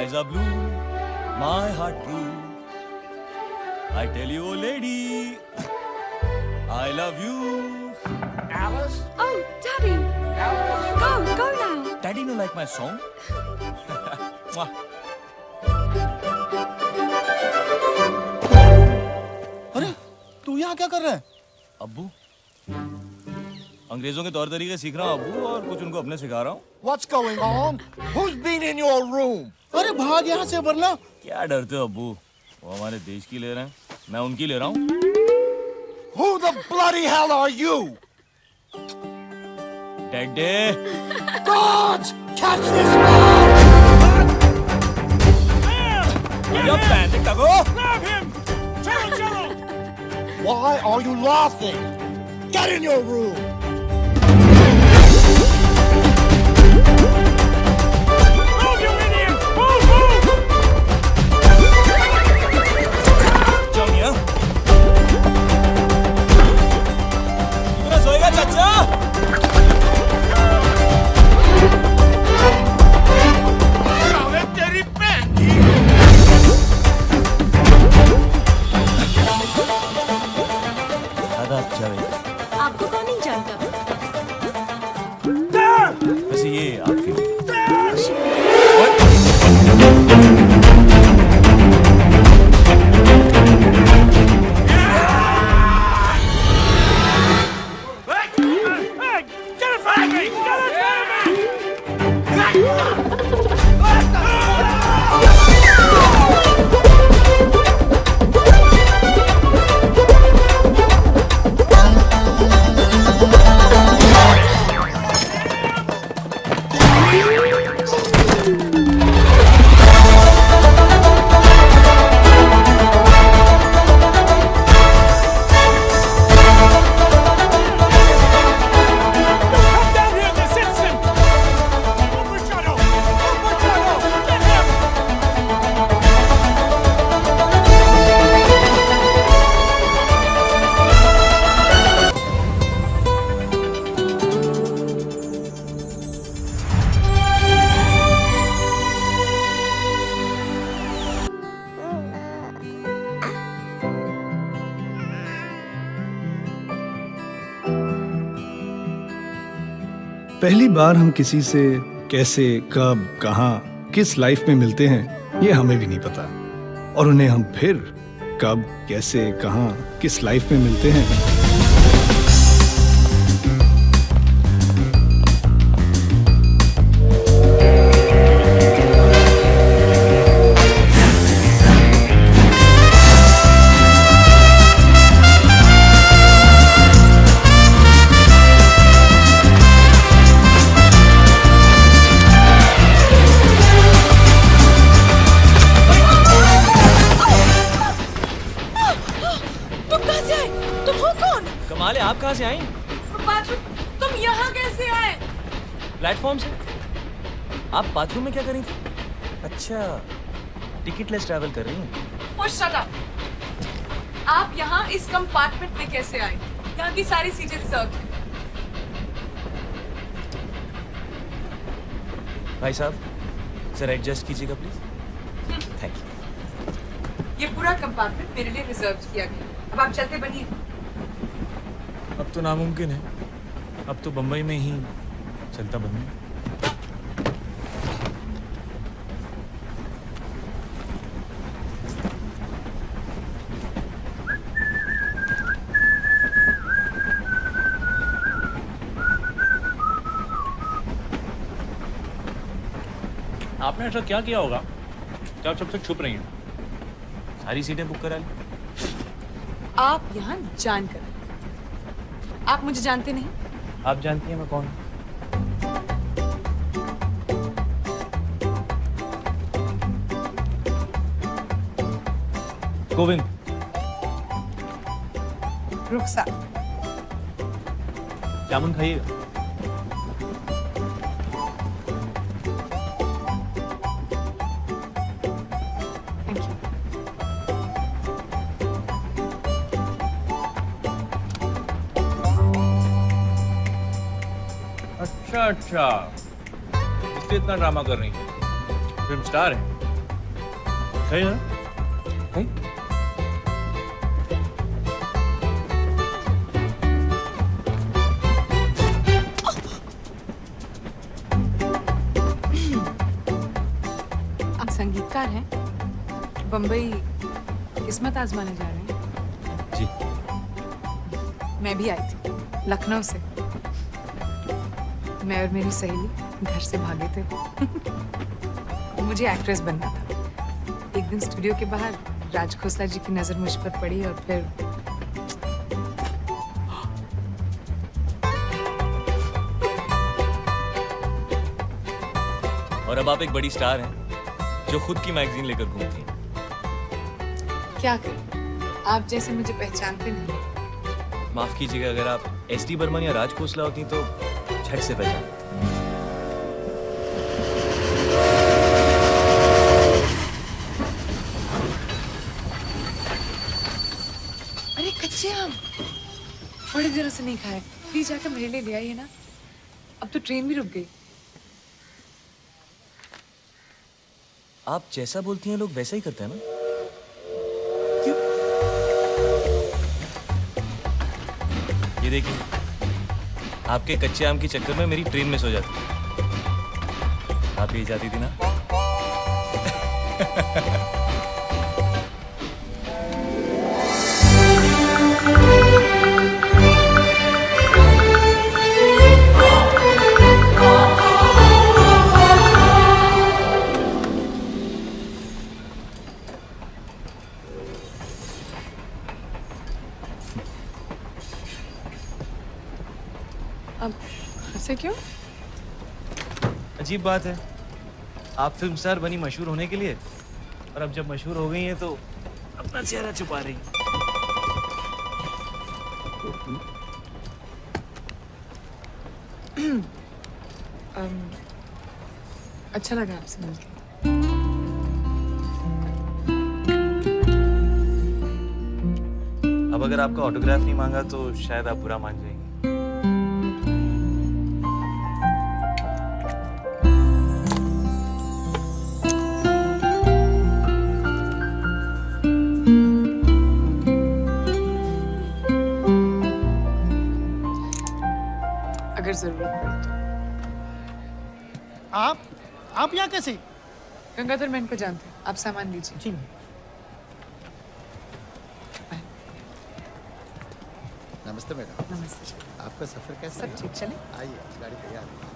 eyes are blue, my heart true. I tell you, oh lady, I love you. Alice? Oh, Daddy! Alice? Go now! Daddy, no like my song? Mwah. अरे तू यहाँ क्या कर रहा है? अब्बू, अंग्रेजों के तौर तरीके सीख रहा हूँ अब्बू, और कुछ उनको अपने सिखा रहा हूँ. What's going on? Who's been in your room? अरे भाग यहाँ से वरना. क्या डरते हो अब्बू? वो हमारे देश की ले रहे हैं, मैं उनकी ले रहा हूँ. Who the bloody hell are you? Daddy. Guards! Catch this man! अरे pant कगो. Grab him! Cello! Why are you laughing? Get in your room! Move, you idiot! Move! जाओ मियां. कितना सोएगा चाचा? साले तेरी बहन की! आदाब जावेद. आपको कौन नहीं जानता? वैसे ये आपकी. Hey! Get in front of me! Get in front of me! Come down here in this instant! Uppercut! Get him! पहली बार हम किसी से कैसे, कब, कहाँ, किस लाइफ में मिलते हैं ये हमें भी नहीं पता, और उन्हें हम फिर कब, कैसे, कहाँ, किस लाइफ में मिलते हैं तुम कहाँ से आए? तुम हो कौन? कमाल है, आप कहाँ से आई? बाथरूम? तुम यहाँ कैसे आए? प्लेटफॉर्म से. आप बाथरूम में क्या कर रही थी? अच्छा, टिकटलेस ट्रैवल कर रही हैं. Oh, shut up. आप यहाँ इस कंपार्टमेंट में कैसे आए? यहाँ की सारी सीटें रिजर्व हैं। भाई साहब, जरा एडजस्ट कीजिएगा प्लीज. Thank you. ये पूरा कंपार्टमेंट मेरे लिए रिजर्व किया गया। अब आप चलते बनिए। अब तो नामुमकिन है. अब तो बम्बई में ही चलता बनूं. आपने ऐसा क्या किया होगा कि आप सबसे छुप रही हैं? सारी सीटें बुक करा ली. आप यहाँ जानकर, आप मुझे जानते नहीं? आप जानती हैं मैं कौन हूँ? गोविंद. रुखसार। जामुन खाइएगा. Thank you. अच्छा, इसलिए इतना ड्रामा कर रही हैं. फिल्म स्टार है. खाइए ना, खाइए। आप संगीतकार हैं, बम्बई किस्मत आजमाने जा रहे हैं। जी। मैं भी आई थी लखनऊ से। मैं और मेरी सहेली घर से भागे थे। मुझे एक्ट्रेस बनना था। एक दिन स्टूडियो के बाहर राज खोसला जी की नजर मुझ पर पड़ी और फिर और अब आप एक बड़ी स्टार हैं जो खुद की मैगजीन लेकर घूमती हैं। क्या करें, आप जैसे मुझे पहचानते नहीं। माफ कीजिएगा, अगर आप एस.डी. बर्मन या राज खोसला होती तो झट से पहचान। अरे कच्चे आम बड़ी देरों से नहीं खाए, प्लीज जाकर मेरे लिए ले आइए ना। अब तो ट्रेन भी रुक गई। आप जैसा बोलती हैं लोग वैसा ही करते हैं ना। ये देखिए, आपके कच्चे आम के चक्कर में मेरी ट्रेन मिस हो जाती। आप यही जाती थी ना। अब ऐसे क्यों? अजीब बात है, आप फिल्म स्टार बनी मशहूर होने के लिए, और अब जब मशहूर हो गई हैं तो अपना चेहरा छुपा रही हैं। अच्छा लगा आपसे मिलकर। अब अगर आपका ऑटोग्राफ नहीं मांगा तो शायद आप बुरा मान जाएंगे। अगर जरूरत पड़े तो। आप यहाँ कैसे? गंगाधर मैन को जानते हैं, आप सामान लीजिए। जी। नमस्ते मैडम। नमस्ते। आपका सफर कैसा सब ठीक चले? आइए, गाड़ी तैयार है।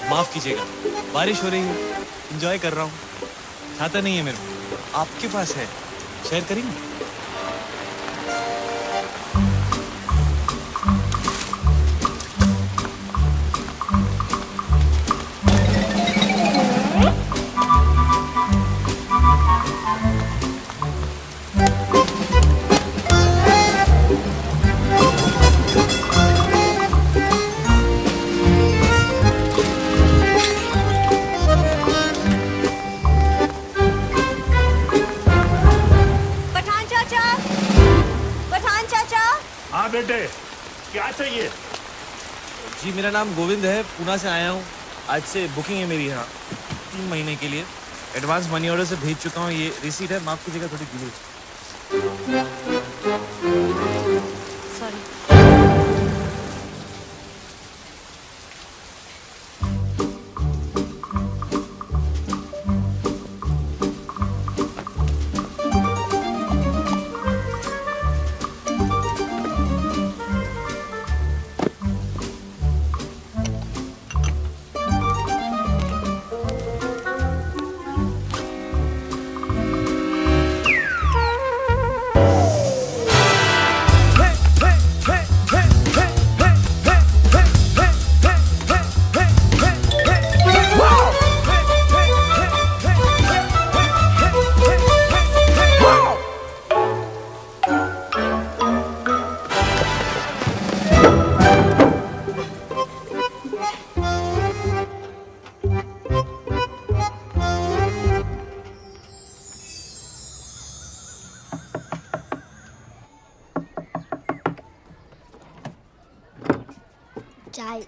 माफ कीजिएगा, बारिश हो रही है, एंजॉय कर रहा हूँ। छाता नहीं है मेरे को, आपके पास है, शेयर करेंगे? पठान चाचा बेटे, क्या चाहिए? जी मेरा नाम गोविंद है, पूना से आया हूँ। आज से बुकिंग है मेरी यहाँ 3 महीने के लिए। एडवांस मनी ऑर्डर से भेज चुका हूँ। ये रिसीट है, माफ कीजिएगा थोड़ी डिले। सॉरी। चाय।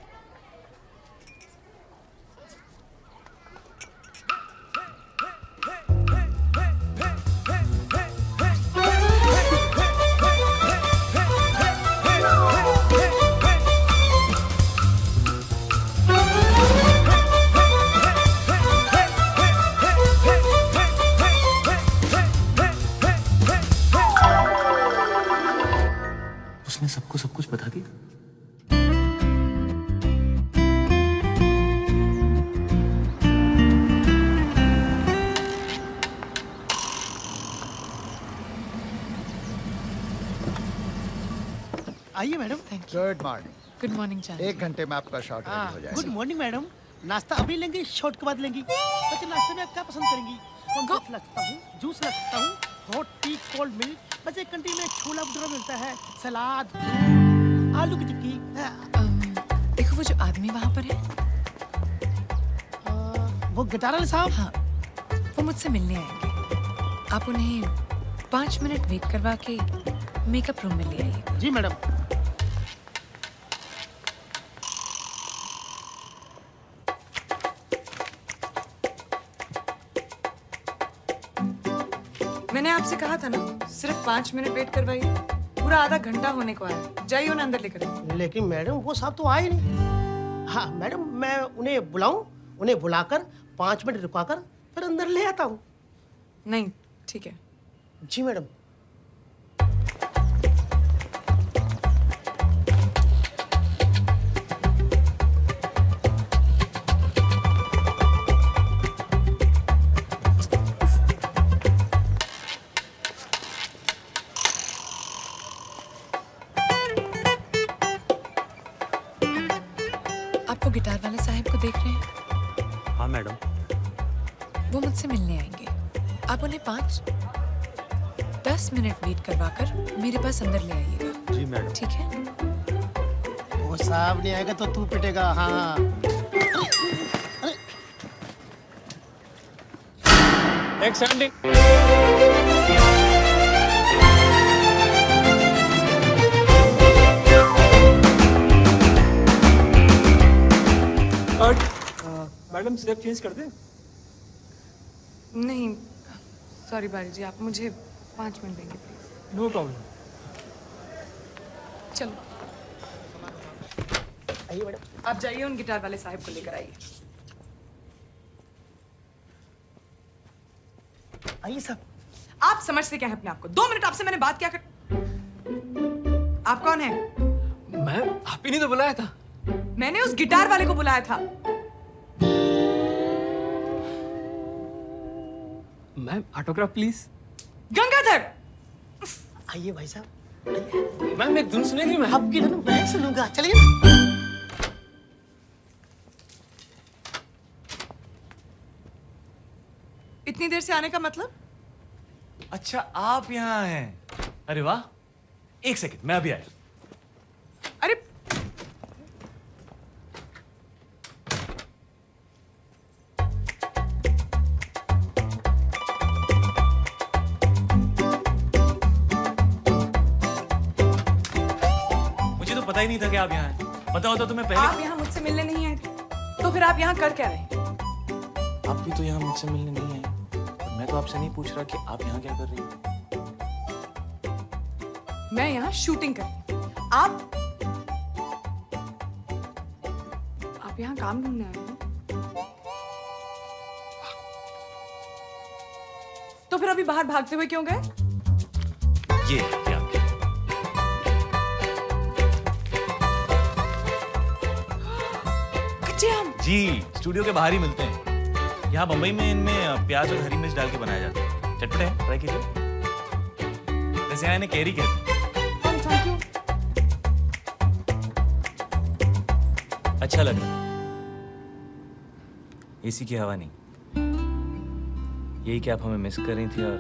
उसने सबको सब कुछ बता दिया। आइए madam. Good morning. Good morning चांद। 1 घंटे में आपका शॉट रेडी हो गुड जाएगा। Morning madam. नाश्ता अभी लेंगी, शॉट के बाद लेंगी? बच्चे नाश्ते में आप क्या पसंद करेंगी? कॉम्प्लेक्स लगता हूँ, जूस लगता हूँ, हॉट टी, कोल्ड मिल्क। बच्चे कंट्री में छोला भटूरा मिलता है, सलाद, आलू की टिक्की। देखो वो जो आदमी वहाँ पर है, वो गिटार वाले साहब। हाँ, वो मुझसे मिलने आएंगे। आप उन्हें 5 मिनट वेट करवा के मेकअप रूम में ले आइएगा। जी मैडम। मैंने आपसे कहा था ना, सिर्फ 5 मिनट वेट करवाइए। पूरा आधा घंटा होने को आया। जाइए उन्हें अंदर लेकर। लेकिन मैडम वो साहब तो आए नहीं। हाँ मैडम, मैं उन्हें बुलाऊं? उन्हें बुलाकर 5 मिनट रुकाकर फिर अंदर ले आता हूँ। नहीं, ठीक है। जी मैडम। आप वो गिटार वाले साहब को देख रहे हैं? हाँ मैडम। वो मुझसे मिलने आएंगे। आप उन्हें 5-10 मिनट वेट करवाकर मेरे पास अंदर ले आइएगा। जी मैडम। ठीक है? वो साहब नहीं आएगा तो तू पिटेगा। हाँ। मैडम स्टेप चेंज कर दे। नहीं, सॉरी बारी जी, आप मुझे 5 मिनट देंगे प्लीज। No problem. चलो आइए मैडम। आप जाइए, उन गिटार वाले साहब को लेकर आइए। आइए साहब। आप समझते क्या है अपने आप को? 2 मिनट आपसे मैंने बात क्या कर। आप कौन है? मैम आप ही ने तो बुलाया था। मैंने उस गिटार वाले को बुलाया था। Ma'am autograph please. गंगाधर। आइए भाई साहब। मैम एक धुन सुनेगी? मैम आपकी धुन मैं सुनूंगा। चलिए ना। इतनी देर से आने का मतलब? अच्छा आप यहाँ हैं। अरे वाह, 1 सेकंड मैं अभी आया। अरे ही नहीं था कि आप यहाँ हैं। पता होता तो मैं आप पहले। यहाँ मुझसे मिलने नहीं आए थे तो फिर आप यहाँ कर क्या रहे? आप भी तो यहाँ मुझसे मिलने नहीं आए। मैं तो आपसे नहीं पूछ रहा कि आप यहाँ क्या कर रही हैं। मैं यहाँ शूटिंग कर रही हूँ। आप यहाँ काम ढूंढने आए हो? तो फिर अभी बाहर भागते हुए क्यों गए? ये क्या? कच्चे आम। जी, स्टूडियो के बाहर ही मिलते हैं। यहाँ बम्बई में इनमें प्याज और हरी मिर्च डाल के बनाया जाता है। चटपटे हैं, ट्राई कीजिए। वैसे यहाँ इन्हें कैरी कहते हैं। Thank you. अच्छा लग रहा है। एसी की हवा नहीं। यही कि आप हमें मिस कर रही थी और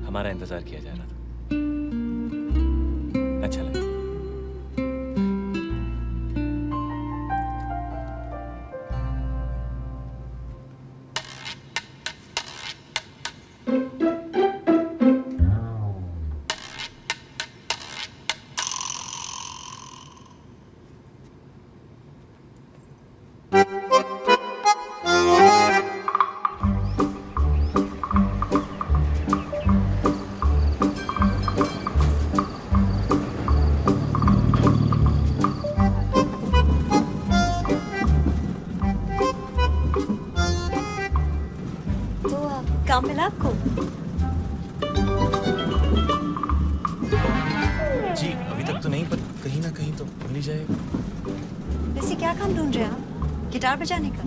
हमारा इंतजार किया जा रहा था। अच्छा लगा। तो काम मिला आपको? जी, अभी तक तो नहीं, पर कहीं ना कहीं तो मिल ही जाएगा। वैसे क्या काम ढूंढ रहे हैं आप? गिटार बजाने का?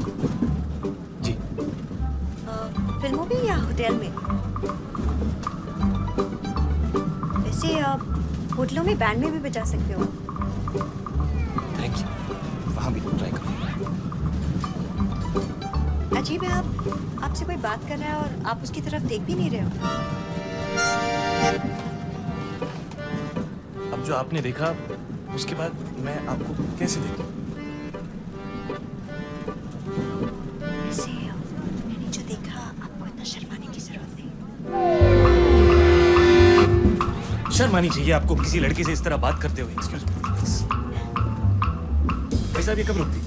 जी। फिल्मों में या होटल में? वैसे होटलों में बैंड में भी बजा सकते हो। Thank you. वहाँ भी ट्राई करो। अजीब है, आपसे कोई बात कर रहा है और आप उसकी तरफ देख भी नहीं रहे हो। अब जो आपने देखा, उसके बाद मैं आपको कैसे देखूं? वैसे मैंने जो देखा, आपको इतना शर्माने की जरूरत नहीं। शर्म आनी चाहिए आपको किसी लड़के से इस तरह बात करते हुए। Excuse me. भाई साहब, ये कब रुकती?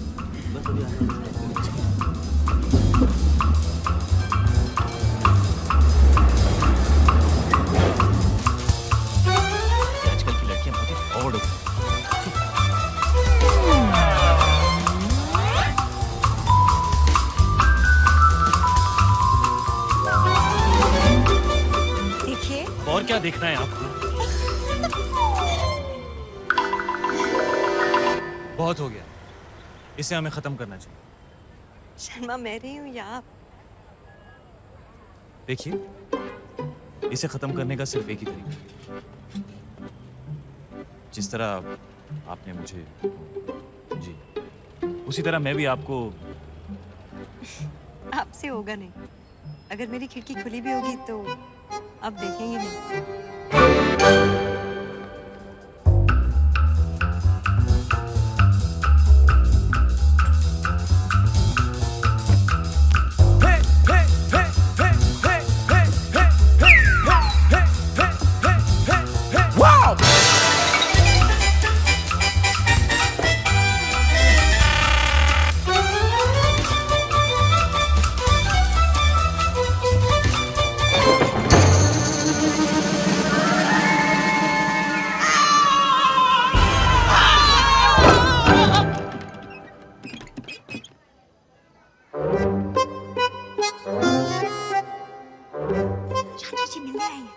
आजकल की लड़कियां बहुत ही फॉरवर्ड होती हैं। देखिए, और क्या देखना है आपको? बहुत हो गया, इसे हमें खत्म करना चाहिए। शर्मा मैं रही हूँ या आप? देखिए, इसे खत्म करने का सिर्फ एक ही तरीका है। जिस तरह आपने मुझे, जी, उसी तरह मैं भी आपको। आपसे होगा नहीं। अगर मेरी खिड़की खुली भी होगी तो आप देखेंगे नहीं। चाची जी मिलने आई हैं।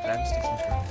ट्राम स्टेशन छोड़ते हैं।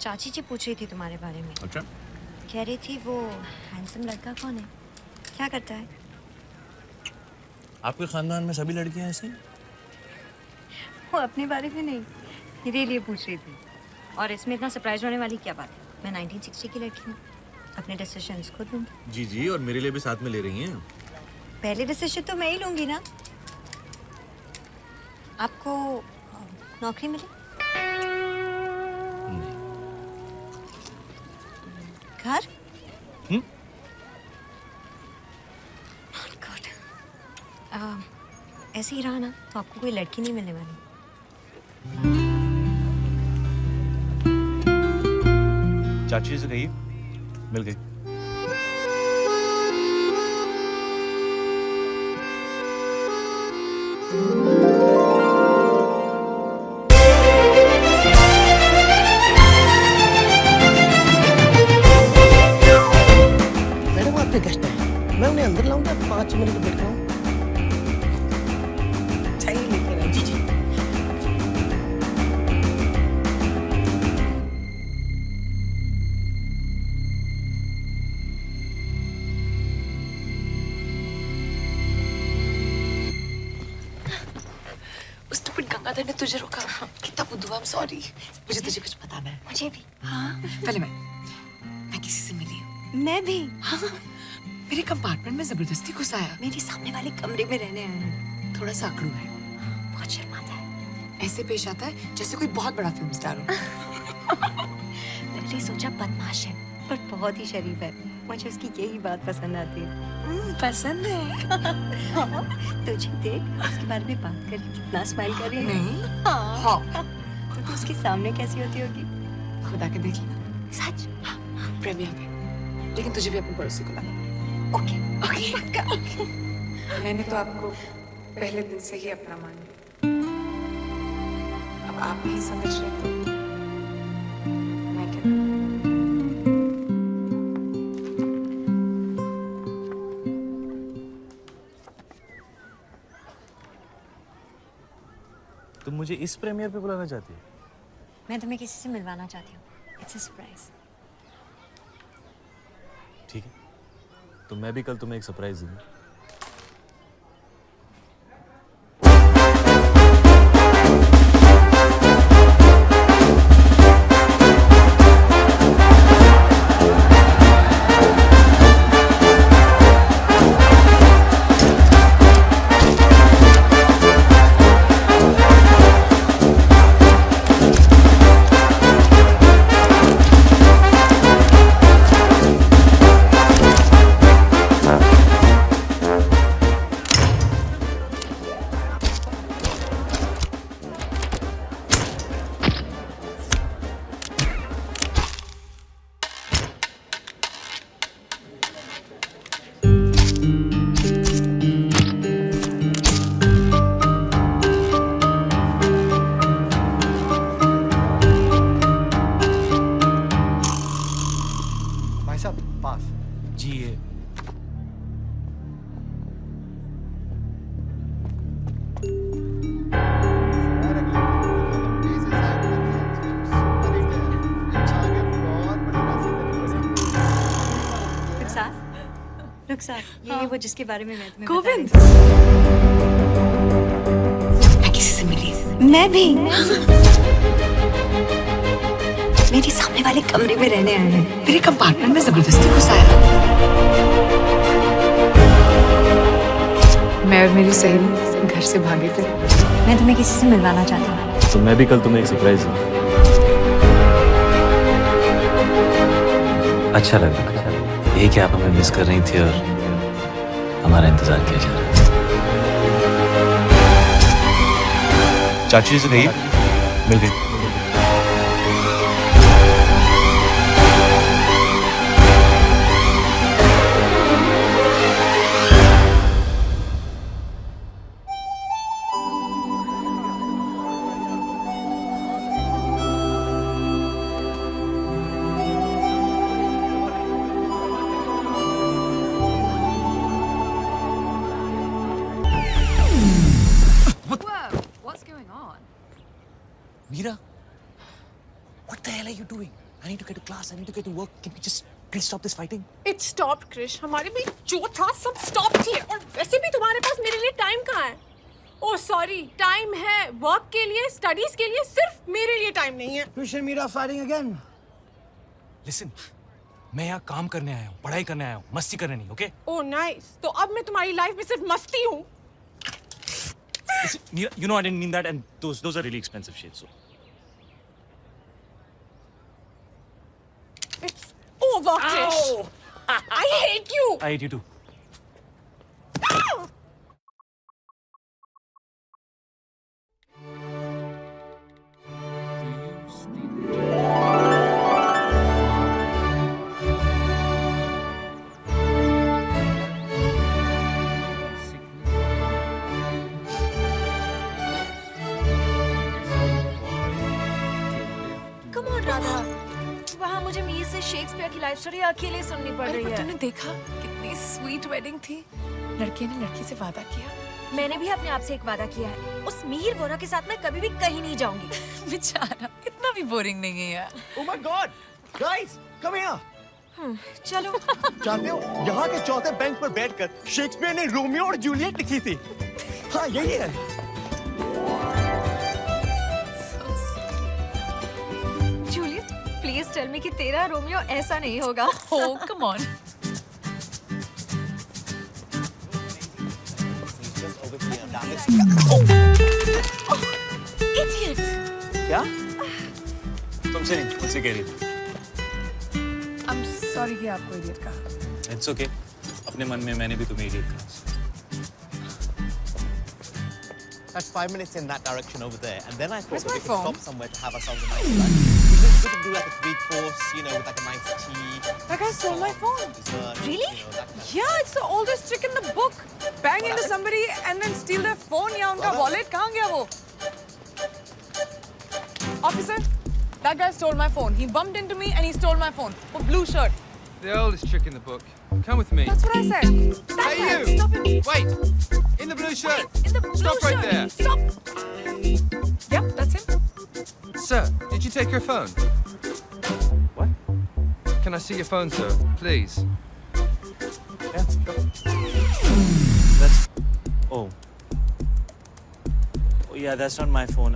चाची जी पूछ रही थी तुम्हारे बारे में। अच्छा, कह रही थी वो हैंडसम लड़का कौन है, क्या करता है? आपके खानदान में सभी लड़कियां ऐसी? वो अपने बारे में नहीं, मेरे लिए पूछ रही थी। और इसमें इतना सरप्राइज होने वाली क्या बात है? मैं 1960 की लड़की हूँ, अपने डिसीजंस खुद लूँगी। जी जी, और मेरे लिए भी साथ में ले रही हैं? पहले डिसीजन तो मैं ही लूँगी ना। आपको नौकरी मिली? घर? God. ऐसे ही रहा ना तो आपको कोई लड़की नहीं मिलने वाली। चाची से कहिए मिल गई। मैडम आपके गेस्ट हैं, मैं उन्हें अंदर लाऊंगा, 5 मिनट वेट कराऊं। चाहिए लेकर जी जी। उस स्टूपिड गंगाधर ने तुझे रोका। कितना बुद्धू, आई एम सॉरी। मुझे तुझे कुछ पता है। मुझे भी। हाँ, पहले मैं किसी से मिली हूँ। मैं भी। हाँ, मेरे कंपार्टमेंट में जबरदस्ती घुस आया। मेरे सामने वाले कमरे में रहने आया है। थोड़ा सा अकड़ू है, बहुत शर्माता है। ऐसे पेश आता है जैसे कोई बहुत बड़ा फिल्म स्टार हो। पहले सोचा बदमाश है पर बहुत ही शरीफ है। मुझे उसकी यही बात पसंद आती है। पसंद है। तुझे देख उसके बारे में बात कर कितना स्माइल कर रही है। नहीं। हाँ। तो तू उसके सामने कैसी होती होगी? खुद आके देख लेना। सच? प्रीमियम पे। लेकिन तुझे भी अपने पड़ोसी को लाना। Okay okay. मैंने तो आपको पहले दिन से ही अपना मान लिया। अब आप नहीं समझ रहे तो मैं क्या करूं? तुम मुझे इस प्रीमियर पे बुलाना चाहती हो? मैं तुम्हें किसी से मिलवाना चाहती हूँ। It's a surprise. ठीक है, तो मैं भी कल तुम्हें एक सरप्राइज दूंगा। भाई साहब पास। जी ये रुखसार ये वो जिसके बारे में मैं तुम्हें गोविंद। बता रही मैं किसी से मिली। थी। मैं भी मेरे सामने वाले कमरे में रहने आए हैं। मेरे कंपार्टमेंट में जबरदस्ती घुसाया। मैं और मेरी सहेली घर से भागे थे। मैं तुम्हें किसी से मिलवाना चाहती हूँ। तो मैं भी कल तुम्हें एक सरप्राइज दूंगा। अच्छा लगा यही कि आप हमें मिस कर रही थी और हमारा इंतजार किया जा रहा है। चाची से गई मिल गई। What's going on? Meera, what the hell are you doing? I need to get to class. I need to get to work. Can we just please stop this fighting? It stopped, Krish. हमारे भी जो था सब stop किए और वैसे भी तुम्हारे पास मेरे लिए टाइम कहाँ है? ओह सॉरी, टाइम है वर्क के लिए, स्टडीज के लिए, सिर्फ मेरे लिए टाइम नहीं है। Krish and Meera fighting again. Listen, मैं यहाँ काम करने आया हूँ, पढ़ाई करने आया हूँ, मस्ती करने नहीं, okay? ओह नाइस, तो अब मैं तुम्हारी लाइफ में सिर्फ मस्ती हूँ। Listen, Meera, you know I didn't mean that, and those are really expensive shades. So. It's over, Krish. I hate you. I hate you too. Come on, Radha. वहाँ मुझे मीर से शेक्सपियर की लाइफ स्टोरी अकेले सुननी पड़ रही है। तुमने देखा कितनी स्वीट वेडिंग थी। लड़के ने लड़की से वादा किया। मैंने भी अपने आप से एक वादा किया है, उस मीर गोरा के साथ मैं कभी भी कहीं नहीं जाऊंगी। बेचारा इतना भी बोरिंग नहीं है यार। Oh my God, guys, come here. चलो। जानते हो यहाँ के चौथे बेंच पर बैठकर शेक्सपियर ने रोमियो और जूलियट लिखी थी। हाँ यही है। जूलियट, प्लीज टेल मी कि तेरा रोमियो ऐसा नहीं होगा। Oh, come on. Idiot. क्या? तुमसे नहीं, मुझसे कह रही थी। I'm sorry कि आपको इडियट कहा। It's okay. अपने मन में मैंने भी तुम्हें इडियट कहा। That's 5 minutes in that direction over there, and then I thought Where's that my we could phone? stop somewhere to have ourselves a nice lunch. We could do like a 3-course, you know, with like a nice tea. That guy stole my phone. Dessert, Really? You know, that kind of Yeah, it's the oldest trick in the book. Bang into somebody and then steal their phone या उनका wallet कहाँ गया वो? Officer, that guy stole my phone. He bumped into me and he stole my phone. A blue shirt. The oldest trick in the book. Come with me. That's what I said. Hey you! Stop it. Wait! In the blue shirt! In the blue Stop right shirt. there. Stop. Yep, that's him. Sir, did you take your phone? What? Can I see your phone, sir? Please. Yeah, sure. That's. Oh. Oh yeah, that's not my phone.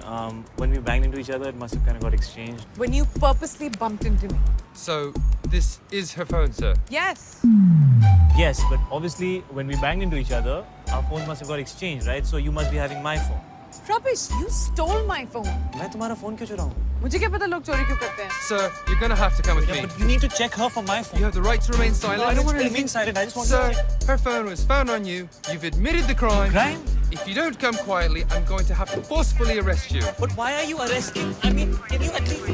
When we banged into each other, it must have kind of got exchanged. When you purposely bumped into me. So, this is her phone, sir? Yes. Yes, but obviously when we banged into each other, our phones must have got exchanged, right? So you must be having my phone. Rubbish, you stole my phone. मैं तुम्हारा phone क्यों चुराऊँ? मुझे क्या पता लोग चोरी क्यों करते हैं? Sir, you're gonna have to come with Yeah, me. but you need to check her for my phone. You have the right to remain silent. No, I don't want to remain silent. I just want Sir, to check. her phone was found on you. You've admitted the crime. Crime? If you don't come quietly, I'm going to have to forcefully arrest you. But why are you arresting? I mean, can you at least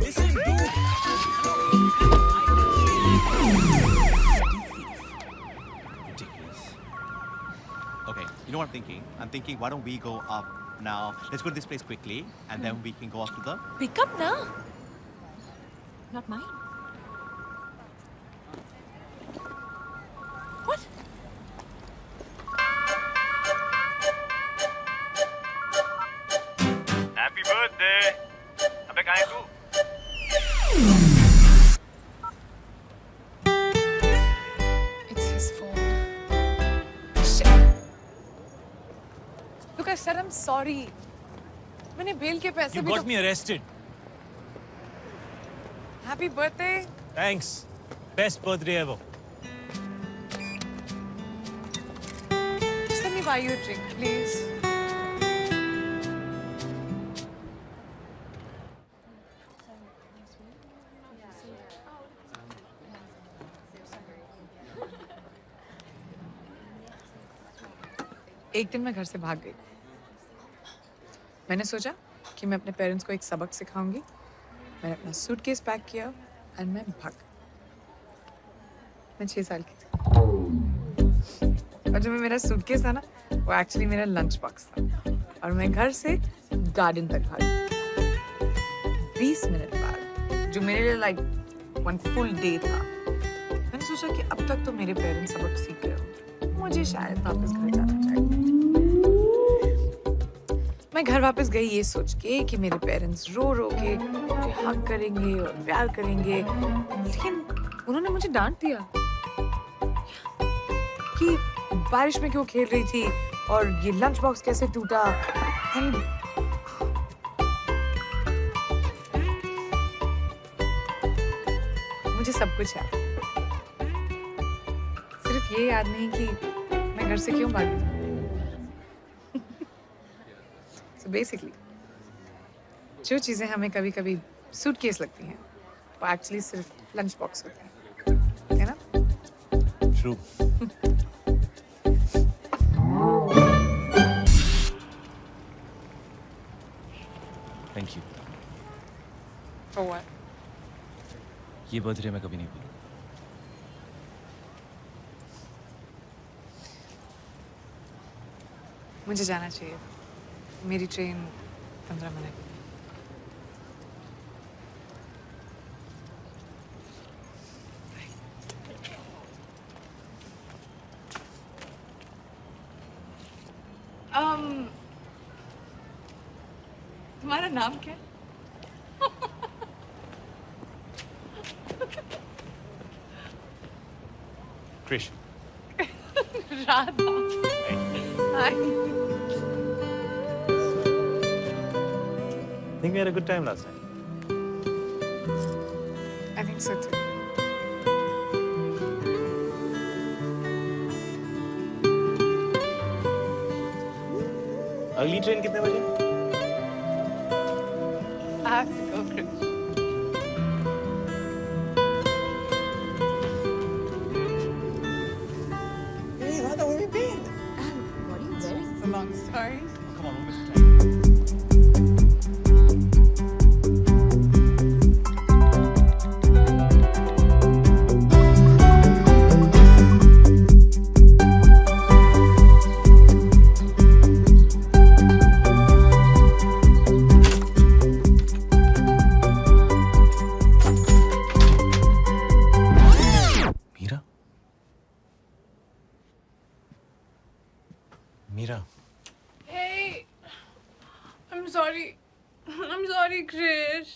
listen, dude? ridiculous. Okay, you know what I'm thinking? I'm thinking, why don't we go up now? Let's go to this place quickly, and then we can go up to the. Pick up now. Not mine. What? Happy birthday. अबे कहाँ है तू? It's his phone. Look, I said I'm sorry. मैंने bell के पैसे You भी got me arrested. Happy birthday. Thanks. Best birthday ever. Just let me buy you a drink, please. एक दिन मैं घर से भाग गई। मैंने सोचा कि मैं अपने पेरेंट्स को एक सबक सिखाऊंगी। मैंने अपना सूटकेस पैक किया और मैं भाग। मैं 6 साल की थी। और जो मेरा सूटकेस था ना, वो एक्चुअली मेरा लंच बॉक्स था। और मैं घर से गार्डन तक भागी। 20 मिनट बाद, जो मेरे लिए लाइक 1 फुल डे था, मैंने सोचा कि अब तक तो मेरे पेरेंट्स सबक सीख गए होंगे। मुझे शायद वापस घर जाना चाहिए। मैं घर वापस गई ये सोच के कि मेरे पेरेंट्स रो रो के मुझे हग करेंगे और प्यार करेंगे, लेकिन उन्होंने मुझे डांट दिया कि बारिश में क्यों खेल रही थी और ये लंच बॉक्स कैसे टूटा। And मुझे सब कुछ याद, सिर्फ ये याद नहीं कि मैं घर से क्यों भागी थी। So basically, जो चीजें हमें कभी-कभी सूटकेस लगती हैं, वो एक्चुअली सिर्फ लंच बॉक्स होते हैं, है ना? True. Thank you. For what? ये बर्थडे मैं कभी नहीं भूलूंगा। मुझे जाना चाहिए। मेरी ट्रेन 15 मिनट। तुम्हारा नाम क्या है? Krish. Radha. Hi. I think we had a good time last night. I think so too. अगली ट्रेन कितने बजे? I have to Meera, Hey, I'm sorry. I'm sorry, Krish.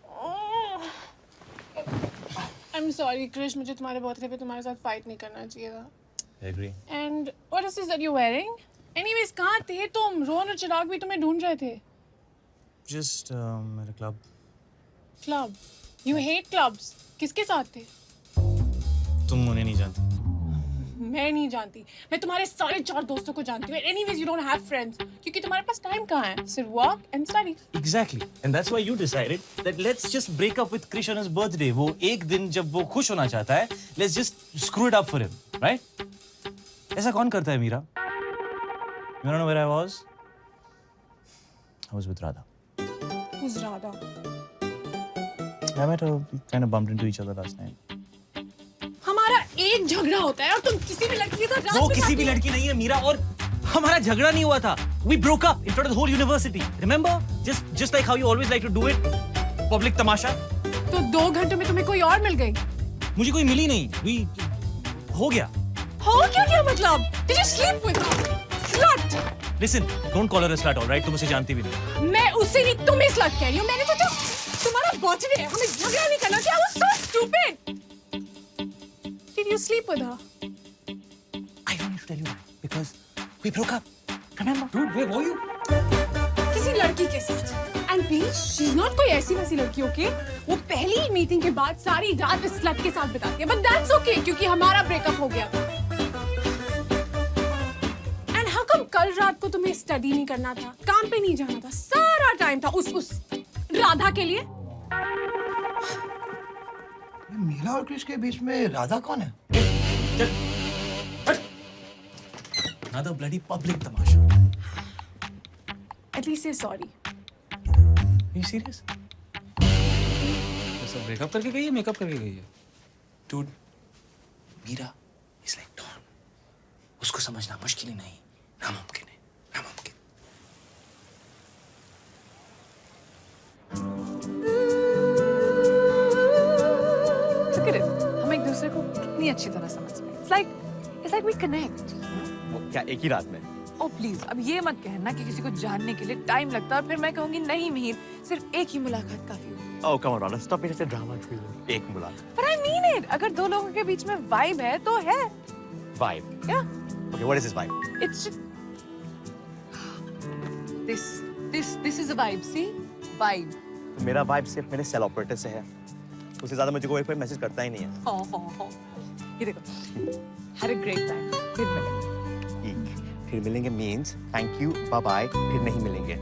Oh. I'm sorry, Krish. मुझे तुम्हारे birthday पे तुम्हारे साथ फाइट नहीं करना चाहिए था. I agree. And what is this that you're wearing? Anyways, कहाँ थे तुम? रोहन और चिराग भी तुम्हें ढूंढ रहे थे. Just at a club. Club. You hate clubs. किसके साथ थे? तुम उन्हें नहीं जानती. मैं नहीं जानती. मैं तुम्हारे सारे 4 दोस्तों को जानती हूँ. Anyways, you don't have friends. क्योंकि तुम्हारे पास टाइम कहाँ है? सिर्फ work and studies. Exactly. And that's why you decided that let's just break up with Krish on his birthday. वो एक दिन जब वो खुश होना चाहता है, let's just screw it up for him, right? ऐसा कौन करता है Meera? You don't know where I was? I was with Radha. Who's Radha? I met her. We kind of bumped into each other last night. हमारा एक झगड़ा होता है और तुम किसी भी लड़की के साथ रात वो में किसी जाती भी हो। लड़की नहीं है मीरा और हमारा झगड़ा नहीं हुआ था. We broke up in front of the whole university. Remember? Just like how you always like to do it. Public तमाशा. तो 2 घंटे में तुम्हें कोई और मिल गई. मुझे कोई मिली नहीं. हो गया. हो क्या मतलब? Did you sleep with her? Slut. Listen, don't call her a slut, all right? तुम उसे जानती भी नहीं. मैं उससे नहीं तुम्हें slut कह रही हूँ. मैंने सोचा तुम्हारा बर्थडे है. हमें झगड़ा नहीं करना चाहिए. I was so stupid. Did you sleep with her? I don't need to tell you that because we broke up. Remember? Dude, where were you? किसी लड़की के साथ. And please, she's not कोई ऐसी वैसी लड़की, okay? वो पहली मीटिंग के बाद सारी रात इस slut के साथ बिताती है. But that's okay क्योंकि हमारा ब्रेकअप हो गया था. And how come कल रात को तुम्हें स्टडी नहीं करना था? काम पे नहीं जाना था? सारा टाइम था उस राधा के लिए. मीरा और कृष के बीच में राधा कौन है? Another bloody public Tamasha. At least say sorry. Are you serious? सब ब्रेकअप करके गई है, मेकअप करके गई है. Dude, Meera is like Dawn. उसको समझना मुश्किल ही नहीं, नामुमकिन है, नामुमकिन. Look at it. हम एक दूसरे को कितनी अच्छी तरह समझ रहे हैं. It's like we connect. वो क्या एक ही रात में? Oh please, अब ये मत कहना कि किसी को जानने के लिए टाइम लगता है और फिर मैं कहूँगी नहीं मिहिर, सिर्फ एक ही मुलाकात काफी होगी. Oh come on, Radha, stop being such a drama queen. एक मुलाकात. But I mean it. अगर 2 लोगों के बीच में vibe है तो है. Vibe. Yeah. Okay, what is this vibe? It's just this is a vibe. See, vibe. मेरा vibe सिर्फ मेरे सेल ऑपरेटर से है. उससे ज़्यादा मुझे कोई मैसेज करता ही नहीं है. Oh. ये देखो. Had a great time. फिर मिलेंगे. फिर मिलेंगे means thank you, bye bye, फिर नहीं मिलेंगे.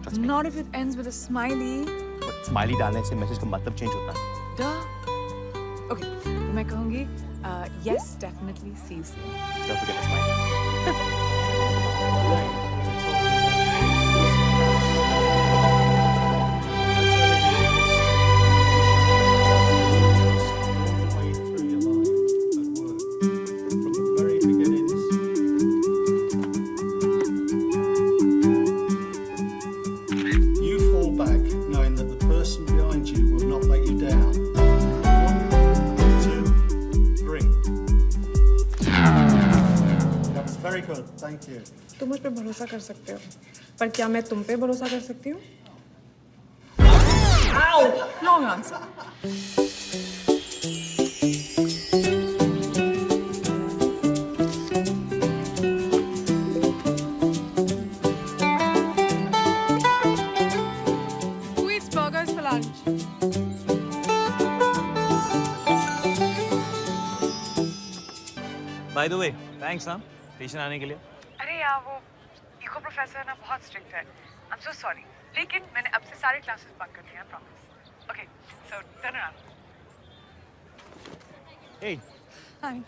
Trust me. Not if it ends with a smiley. But smiley डालने से मैसेज का मतलब चेंज होता है. Duh. Okay. तो मैं कहूँगी yes, definitely, see you soon. Don't forget the smile. You fall back knowing that the person behind you will not let you down. 1, 2, 3. That was very good. Thank you. तुम मुझ पे भरोसा कर सकते हो, पर क्या मैं तुम पे भरोसा कर सकती हूँ? Long answer. Who eats burgers for lunch? By the way, thanks हाँ स्टेशन आने के लिए. अरे यार वो इको प्रोफेसर ना बहुत स्ट्रिक्ट है. I'm so sorry. लेकिन मैंने अब से सारे क्लासेस बंक कर दिए हैं, promise. Okay, so turn around. Hey, Hi.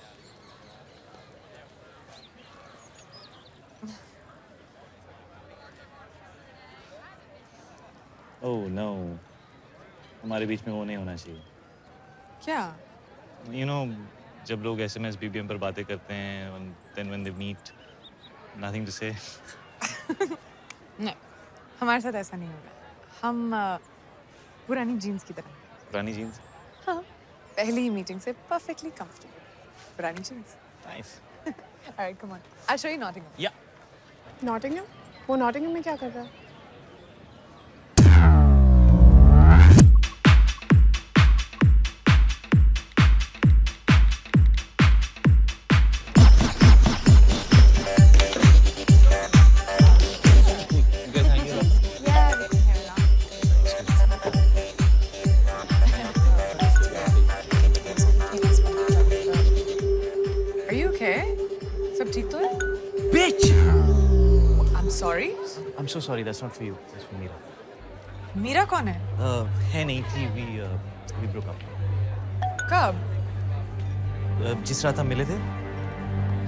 Oh no, हमारे बीच में वो नहीं होना चाहिए. क्या? You know, जब लोग SMS BBM पर बातें करते हैं and then when they meet, nothing to say. नहीं, हमारे साथ ऐसा नहीं होगा. हम पुरानी जीन्स की तरह. पुरानी जीन्स. हाँ, पहली ही मीटिंग से परफेक्टली कंफर्टेबल. पुरानी jeans. Nice. All right, come on. I'll show you Nottingham. Yeah. Nottingham? वो नॉटिंघम में क्या कर रहा है? Yeah, we can hear now. Are you okay? सब ठीक तो है? Bitch! I'm sorry. I'm so sorry. That's not for you. That's for Meera. Meera कौन है? है नहीं थी. We broke up. कब? जिस रात हम मिले थे.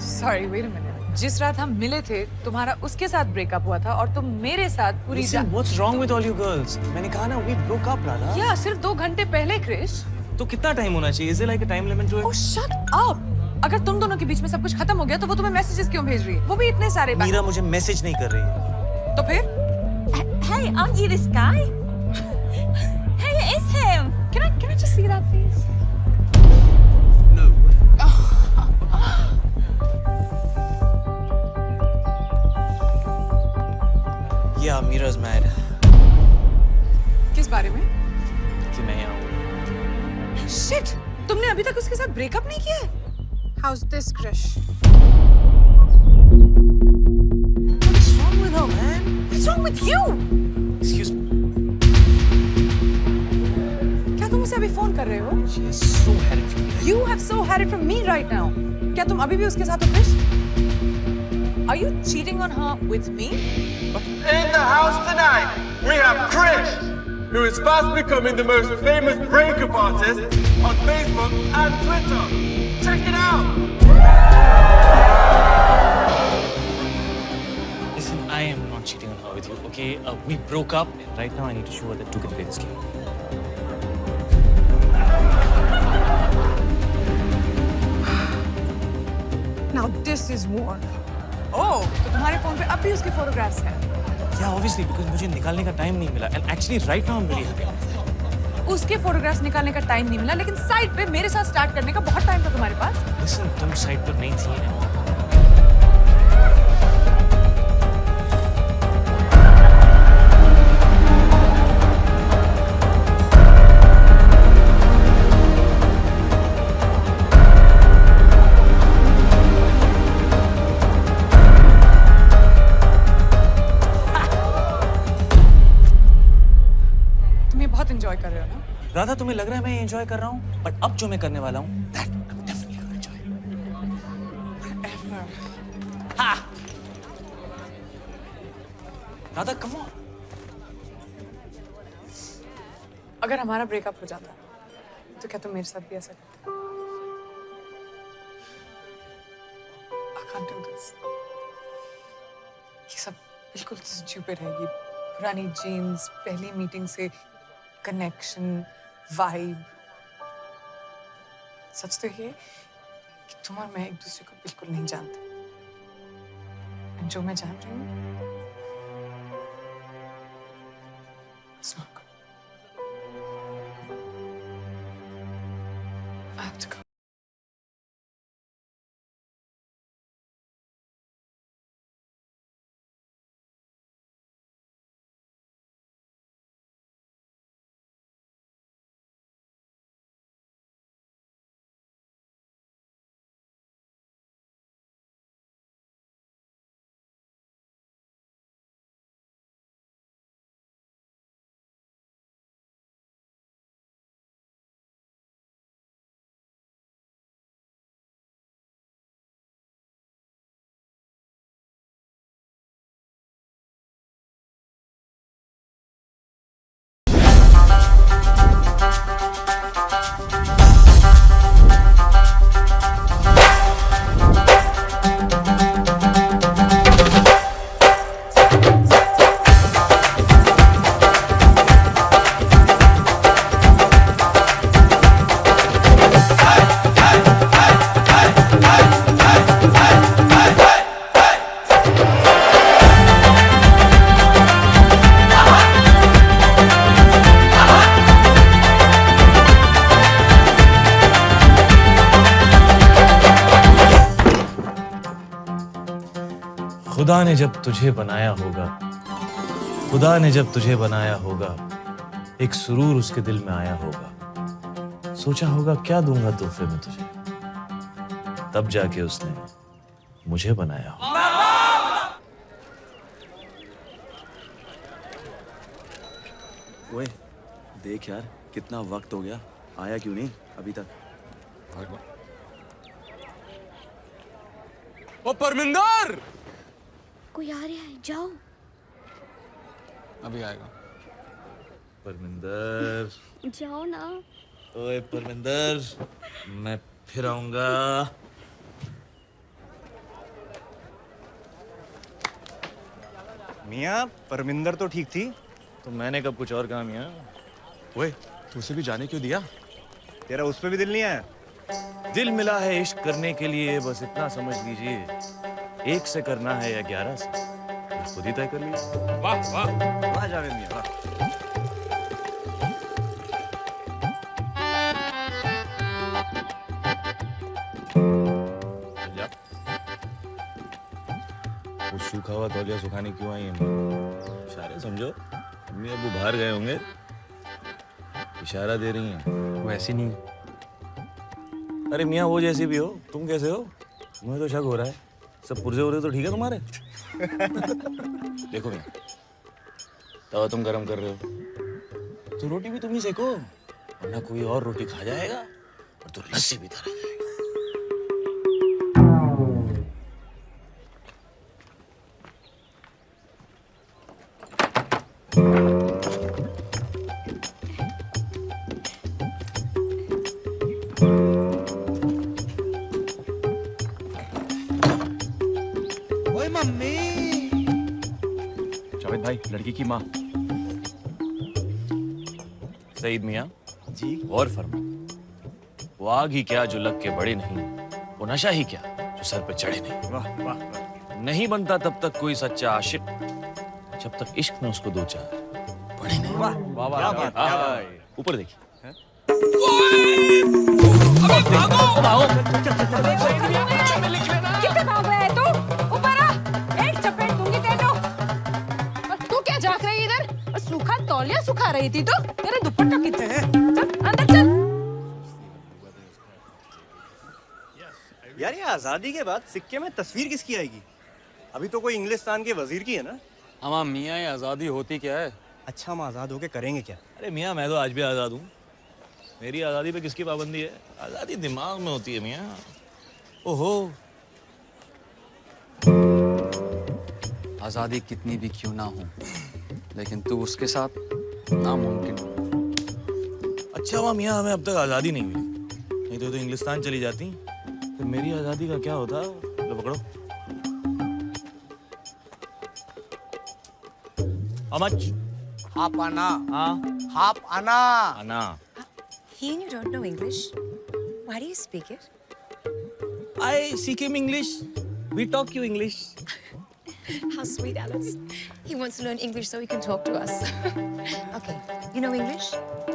Sorry, wait a minute. जिस रात हम मिले थे, तुम्हारा उसके साथ ब्रेकअप हुआ था और तुम मेरे साथ पूरी Listen, what's wrong with all you girls? मैंने कहा ना, we broke up, Radha. या सिर्फ 2 घंटे पहले, क्रिश। तो कितना टाइम होना चाहिए? Is there like a time limit to it? Oh, shut up! अगर तुम दोनों के बीच में सब कुछ खत्म हो गया तो वो तुम्हें मैसेजेस क्यों भेज रही है? वो भी इतने सारे मीरा मुझे मैसेज नहीं कर रही है. तो फिर? Hey, aren't you this guy? Hey, it is him. Can I just see that, please? Yeah, Mira's mad. किस बारे में? कि मैं यहाँ हूँ. Shit! तुमने अभी तक उसके साथ ब्रेकअप नहीं किया है? How's this, Krish? What's wrong with her, man? What's wrong with you? Excuse me. क्या तुम उसे अभी फोन कर रहे हो? She has so had it from me. You have so had it from me right now. क्या तुम अभी भी उसके साथ हो, Krrish? Are you cheating on her with me? In the house tonight, we have Chris, who is fast becoming the most famous breakup artist on Facebook and Twitter. Check it out! Listen, I am not cheating on her with you, okay? We broke up, and right now I need to show her that two can play this game. Now this is war. Oh, तो तुम्हारे phone पे अब भी उसके photographs हैं? Yeah, obviously, because मुझे निकालने का टाइम नहीं मिला. And actually, right now I'm really happy. उसके फोटोग्राफ्स निकालने का टाइम नहीं मिला, लेकिन साइड पे मेरे साथ स्टार्ट करने का बहुत टाइम था तुम्हारे पास. Listen, तुम साइड पर नहीं थी. बहुत एंजॉय कर रहे हो ना? राधा, तुम्हें लग रहा है मैं एंजॉय कर रहा हूँ, बट अब जो मैं करने वाला हूँ, that I'm definitely gonna enjoy. Radha, come on. अगर हमारा ब्रेकअप हो जाता तो क्या तुम मेरे साथ भी ऐसा करते? I can't do this. ये सब बिल्कुल स्टूपिड है. ये पुरानी जीन्स, पहली मीटिंग से कनेक्शन, वाइब. सच तो ये कि तुम और मैं एक दूसरे को बिल्कुल नहीं जानते. और जो मैं जान रही हूँ, it's not good. I have to go. खुदा ने जब तुझे बनाया होगा, खुदा ने जब तुझे बनाया होगा, एक सुरूर उसके दिल में आया होगा। सोचा होगा क्या दूंगा तोहफे में तुझे, तब जाके उसने मुझे बनाया होगा। ओए देख यार, कितना वक्त हो गया, आया क्यों नहीं अभी तक? ओ परमिंदर! कोई आ रहा है, जाओ। अभी आएगा। परमिंदर, जाओ ना। ओए परमिंदर, मैं फिर आऊंगा। मियाँ, परमिंदर तो ठीक थी। तो मैंने कब कुछ और कहा मियां? ओए, तू उसे भी जाने क्यों दिया? तेरा उस पे भी दिल नहीं आया? दिल मिला है इश्क करने के लिए, बस इतना समझ लीजिए। 1 से करना है या 11 से, तो खुद ही तय कर लीजिए। वाह वाह! वाह जावेद मियाँ, वाह। वो सूखा हुआ तौलिया सुखाने क्यों आई है? इशारे समझो, अम्मी अबू बाहर गए होंगे, इशारा दे रही हैं। वो ऐसी नहीं। अरे मियाँ वो जैसी भी हो, तुम कैसे हो? मुझे तो शक हो रहा है, सब पुर्जे हो रहे तो ठीक है तुम्हारे? देखो मियाँ, तवा तुम गरम कर रहे हो तो रोटी भी तुम ही सेको, वरना कोई और रोटी खा जाएगा और तू लस्सी भी तरह जाएगा। ओए मम्मी। जावेद भाई, लड़की की माँ। सईद मियाँ जी? और फरमा, वो आग ही क्या जो लग के बड़े नहीं, वो नशा ही क्या जो सर पे चढ़े नहीं। वाह वाह वाह। नहीं बनता तब तक कोई सच्चा आशिक, जब तक इश्क में उसको 2-4 पड़े नहीं। वाह वाह वाह, क्या बात, क्या बात। ऊपर देखिए। कितने भाग रहा है तू? ऊपर आ, एक चपेट दूंगी तेरे। और तू क्या झांक रही है इधर? और सूखा तौलिया सुखा रही थी तो? तेरे दुपट्टा कितने हैं? चल अंदर चल। यार ये आजादी के बाद सिक्के में तस्वीर किसकी आएगी? अभी तो कोई इंग्लिस्तान के वजीर की है ना? हमारा मियाँ, ये आज़ादी होती क्या है? अच्छा, हम आजाद होके करेंगे क्या? अरे मियाँ मैं तो आज भी आजाद हूँ। मेरी आजादी पे किसकी पाबंदी है? आजादी दिमाग में होती है मियाँ। ओहो, आज़ादी कितनी भी क्यों ना हो, लेकिन तू उसके साथ नामुमकिन। अच्छा हुआ मियाँ हमें अब तक आजादी नहीं मिली, नहीं तो इंग्लिस्तान चली जाती, फिर मेरी आजादी का क्या होता? लो पकड़ो। How much? हाफ आना। हाँ, हाफ आना। आना। He and you don't know English? Why do you speak it? I speak him English. We talk you English. How sweet, Alice. He wants to learn English so he can talk to us. Okay, you know English?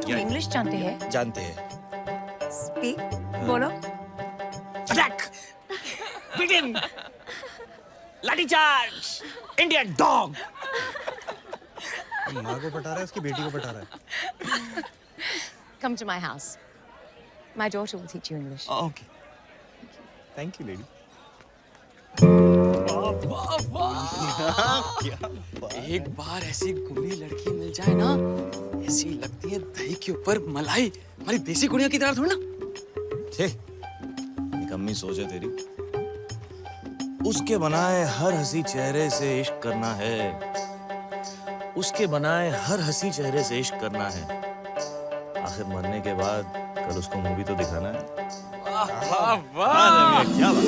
Yeah. English जानते हैं? जानते हैं। Speak. बोलो. Attack! Begin! Lathi charge! Indian dog! माँ को पटा रहा है, उसकी बेटी को पटा रहा है। Come to my house. My daughter will teach you English. Okay. Thank you, lady. एक बार ऐसी गुणी लड़की मिल जाए ना, ऐसी लगती है दही के ऊपर मलाई। हमारी देसी गुड़िया की तरह थोड़ी ना। छे, निकम्मी सोच है तेरी। उसके बनाए हर हंसी चेहरे से इश्क करना है, उसके बनाए हर हंसी चेहरे से इश्क करना है। आखिर मरने के बाद कल उसको मूवी तो दिखाना है। वाह वाह! क्या बात।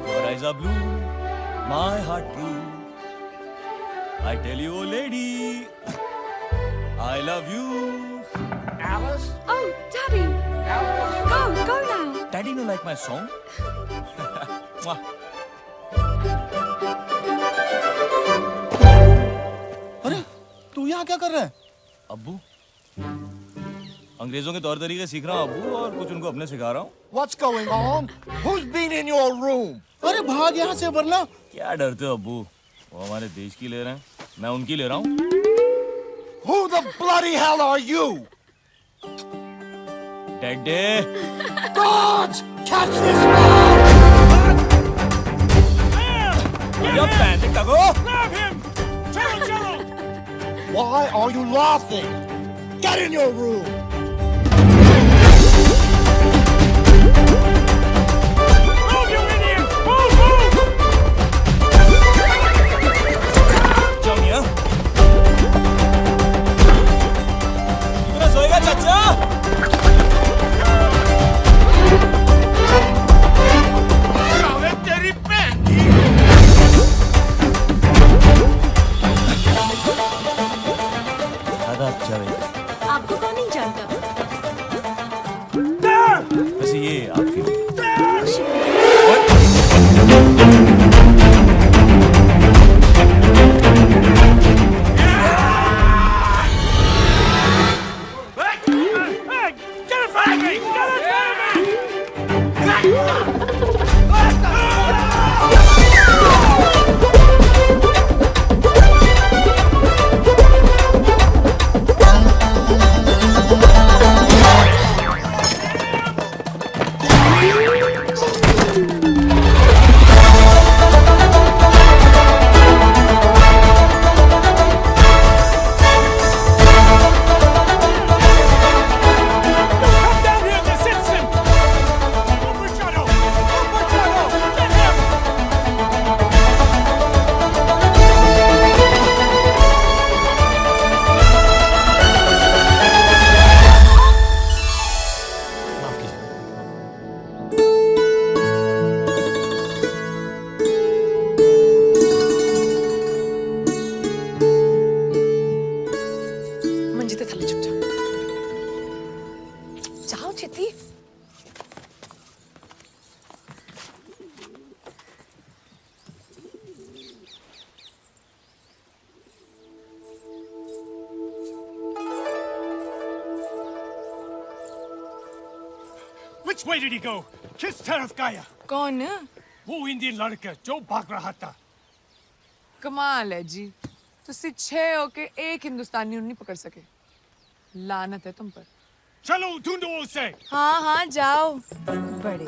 Your eyes are blue, my heart true. I tell you, oh lady, I love you. Alice. Oh, Daddy. Go now. Daddy, you like my song? Mwah. अरे तू यहाँ क्या कर रहा है? अब्बू, अंग्रेजों के तौर तरीके सीख रहा हूँ अबू, और कुछ उनको अपने सिखा रहा हूँ। What's going on? Who's been in your room? अरे भाग यहाँ से वरना। क्या डरते हो अबू? वो हमारे देश की ले रहे हैं, मैं उनकी ले रहा हूँ। Who the bloody hell are you? Daddy. Guards! Catch this man! जब पैंते कगो। Why are you laughing? Get in your room! Move, you idiot! Move, move! जाओ मियां। कितना सोएगा चाचा? तेरी बहन की! आदाब जावेद। आपको कौन नहीं जानता? वैसे ये आपकी मंजिते थले चुप जाओ चित्ती। Which way did he go? किस तरफ गया? कौन? वो इंडियन लड़का जो भाग रहा था। कमाल है जी, तुसी 6 होके एक हिंदुस्तानी नहीं पकड़ सके। लानत है तुम पर। चलो ढूंढो उसे। हाँ हाँ जाओ। बड़े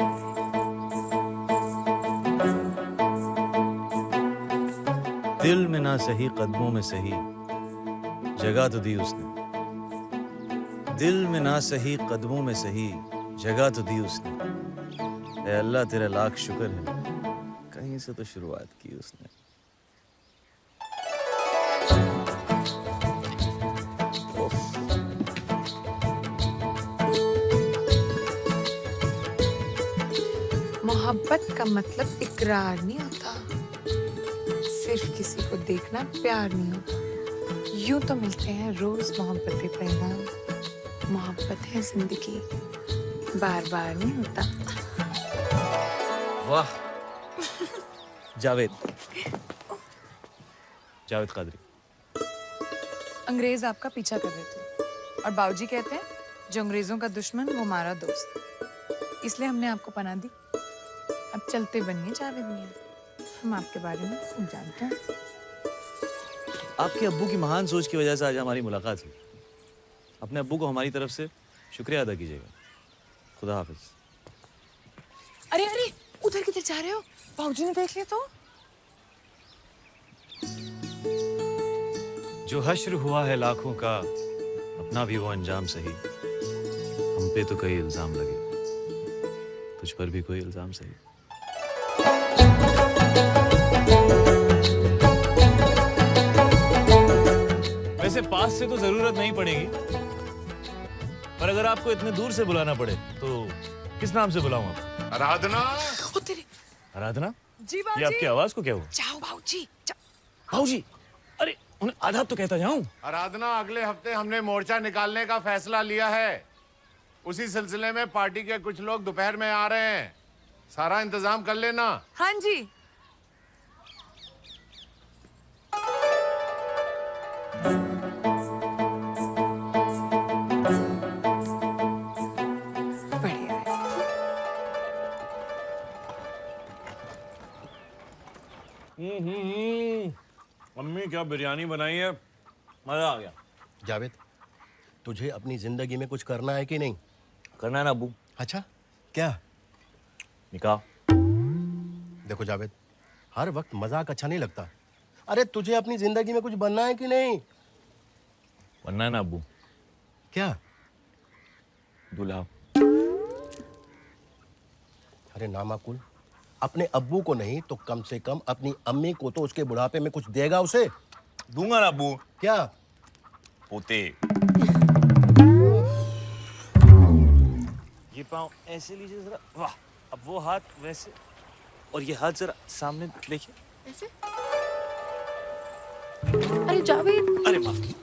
दिल में ना सही कदमों में सही जगह तो दी उसने। दिल में ना सही कदमों में सही जगह तो दी उसने। ऐ अल्लाह तेरा लाख शुक्र है, कहीं से तो शुरुआत की उसने। मोहब्बत का मतलब इकरार नहीं होता, सिर्फ किसी को देखना प्यार नहीं होता। यूं तो मिलते हैं रोज मोहब्बतें पैगाम, मोहब्बत है जिंदगी, बार बार नहीं होता। वाह जावेद, जावेद कादरी। अंग्रेज आपका पीछा कर रहे थे और बाबूजी कहते हैं जो अंग्रेजों का दुश्मन वो हमारा दोस्त, इसलिए हमने आपको पनाह दी। अब चलते बनिए जावेद मियां, हम आपके बारे में सब जानते हैं। आपके अब्बू की महान सोच की वजह से आज हमारी मुलाकात हुई। अपने अब्बू को हमारी तरफ से शुक्रिया अदा कीजिएगा। खुदा हाफिज। अरे अरे उधर किधर जा रहे हो? बाबूजी ने देख लिया तो? जो हश्र हुआ है लाखों का, अपना भी वो अंजाम सही। हम पे तो कई इल्जाम लगे, तुझ पर भी कोई इल्जाम सही। वैसे पास से तो जरूरत नहीं पड़ेगी, पर अगर आपको इतने दूर से बुलाना पड़े तो किस नाम से बुलाऊं आपको? आराधना। ओ तेरे। आराधना? जी ये बाबूजी। आपकी आवाज को क्या हुआ? जाओ बाबूजी। बाबूजी, अरे उन्हें आदाब तो कहता जाऊं। आराधना, अगले हफ्ते हमने मोर्चा निकालने का फैसला लिया है। उसी सिलसिले में पार्टी के कुछ लोग दोपहर में आ रहे हैं। सारा इंतजाम कर लेना। हाँ जी। मम्मी क्या बिरयानी बनाई है, मजा आ गया। जावेद, तुझे अपनी जिंदगी में कुछ करना है कि नहीं? करना है ना अब्बू। अच्छा, क्या? निकाह। देखो जावेद, हर वक्त मजाक अच्छा नहीं लगता। अरे तुझे अपनी जिंदगी में कुछ बनना है कि नहीं? बनना है ना अब्बू। क्या? दूल्हा। अरे नामाकुल, अपने अब्बू को नहीं तो कम से कम अपनी अम्मी को तो उसके बुढ़ापे में कुछ देगा उसे। दूंगा ना अब्बू। क्या? पोते। ये पाँव ऐसे लीजिए जरा, वाह। अब वो हाथ वैसे, और ये हाथ जरा सामने देखिए। ऐसे? अरे जावेद। अरे माफ कीजिए।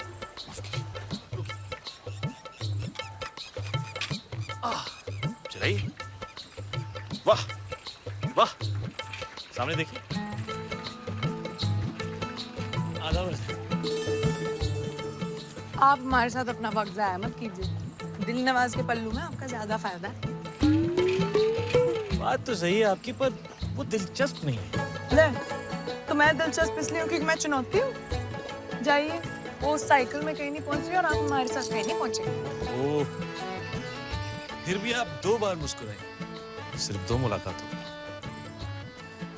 चलाइए। वाह वाह, सामने देखिए। आधा वर्ष। आप हमारे साथ अपना वक्त जाया मत कीजिए। दिल नवाज के पल्लू में आपका ज्यादा फायदा है। बात तो सही है आपकी, पर वो दिलचस्प नहीं है। ले, तो मैं दिलचस्प इसलिए हूँ क्योंकि मैं चुनौती हूँ। जाइए, वो साइकिल में कहीं नहीं पहुंच रही और आप हमारे साथ कहीं नहीं पहुंचे। ओह, फिर भी आप 2 बार मुस्कुराए, सिर्फ 2 मुलाकातों।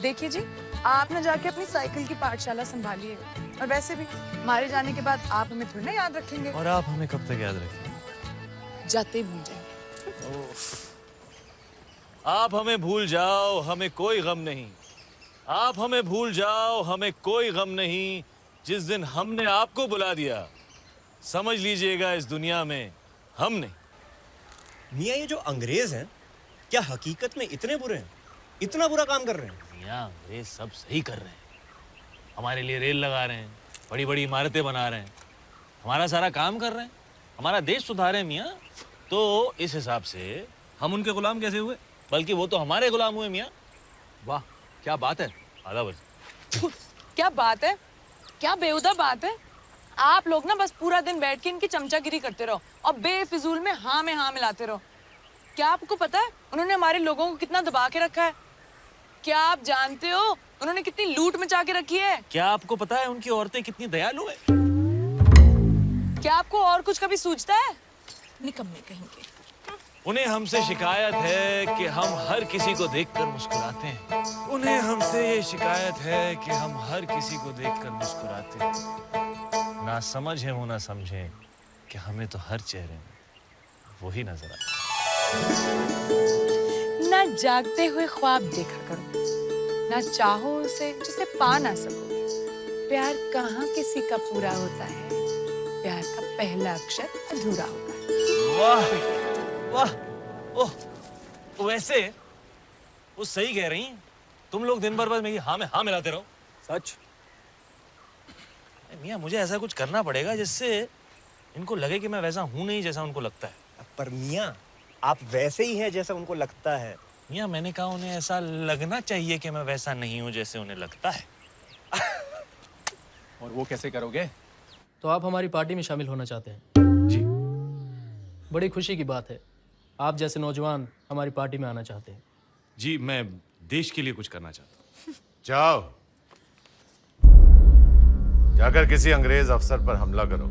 देखिए जी, आप न जाके अपनी साइकिल की पाठशाला संभालिए। और वैसे भी हमारे जाने के बाद आप हमें थोड़ी ना याद रखेंगे। और आप हमें कब तक याद रखेंगे? जाते ही भूल जाएंगे। आप हमें भूल जाओ, हमें कोई गम नहीं। आप हमें भूल जाओ, हमें कोई गम नहीं। जिस दिन हमने आपको बुला दिया, समझ लीजिएगा इस दुनिया में हम नहीं। मियाँ, ये जो अंग्रेज हैं, क्या हकीकत में इतने बुरे हैं? इतना बुरा काम कर रहे हैं? मियाँ, अंग्रेज सब सही कर रहे हैं। हमारे लिए रेल लगा रहे हैं, बड़ी बड़ी इमारतें बना रहे हैं, हमारा सारा काम कर रहे हैं, हमारा देश सुधारे हैं मियाँ। तो इस हिसाब से हम उनके गुलाम कैसे हुए? बल्कि वो तो हमारे गुलाम हुए मियाँ। वाह, क्या बात है। आधा वर्ष। क्या बात है, क्या बेहुदा बात है। आप लोग ना बस पूरा दिन बैठ के इनकी चमचागिरी करते रहो और बेफिजूल में हाँ मिलाते रहो। क्या आपको पता है उन्होंने हमारे लोगों को कितना दबा के रखा है? क्या आप जानते हो उन्होंने कितनी लूट मचा के रखी है? क्या आपको पता है उनकी औरतें कितनी दयालु है? क्या आपको और कुछ कभी सूझता है? निकम्मे कहेंगे। उन्हें हमसे शिकायत है कि हम हर किसी को देखकर मुस्कुराते हैं। उन्हें हमसे ये शिकायत है कि हम हर किसी को देखकर मुस्कुराते हैं। ना समझ है वो ना समझे कि हमें तो हर चेहरे में वही नजर आता है। ना जागते हुए ख्वाब देखा करो, ना चाहो उसे जिसे पा ना सको। प्यार कहाँ किसी का पूरा होता है, प्यार का पहला अक्षर अधूरा होता है। वाह वाह, ओह, वैसे वो सही कह रही हैं। तुम लोग दिन भर बस मेरी हाँ में हाँ मिलाते रहो। सच? मियाँ, मुझे ऐसा कुछ करना पड़ेगा जिससे इनको लगे कि मैं वैसा हूं नहीं जैसा उनको लगता है। पर मियाँ, आप वैसे ही हैं जैसा उनको लगता है। मियाँ, मैंने कहा उन्हें ऐसा लगना चाहिए कि मैं वैसा नहीं हूं जैसे उन्हें लगता है। और वो कैसे करोगे? तो आप हमारी पार्टी में शामिल होना चाहते हैं? जी। बड़ी खुशी की बात है, आप जैसे नौजवान हमारी पार्टी में आना चाहते हैं। जी, मैं देश के लिए कुछ करना चाहता हूँ। जाओ, जाकर किसी अंग्रेज अफसर पर हमला करो।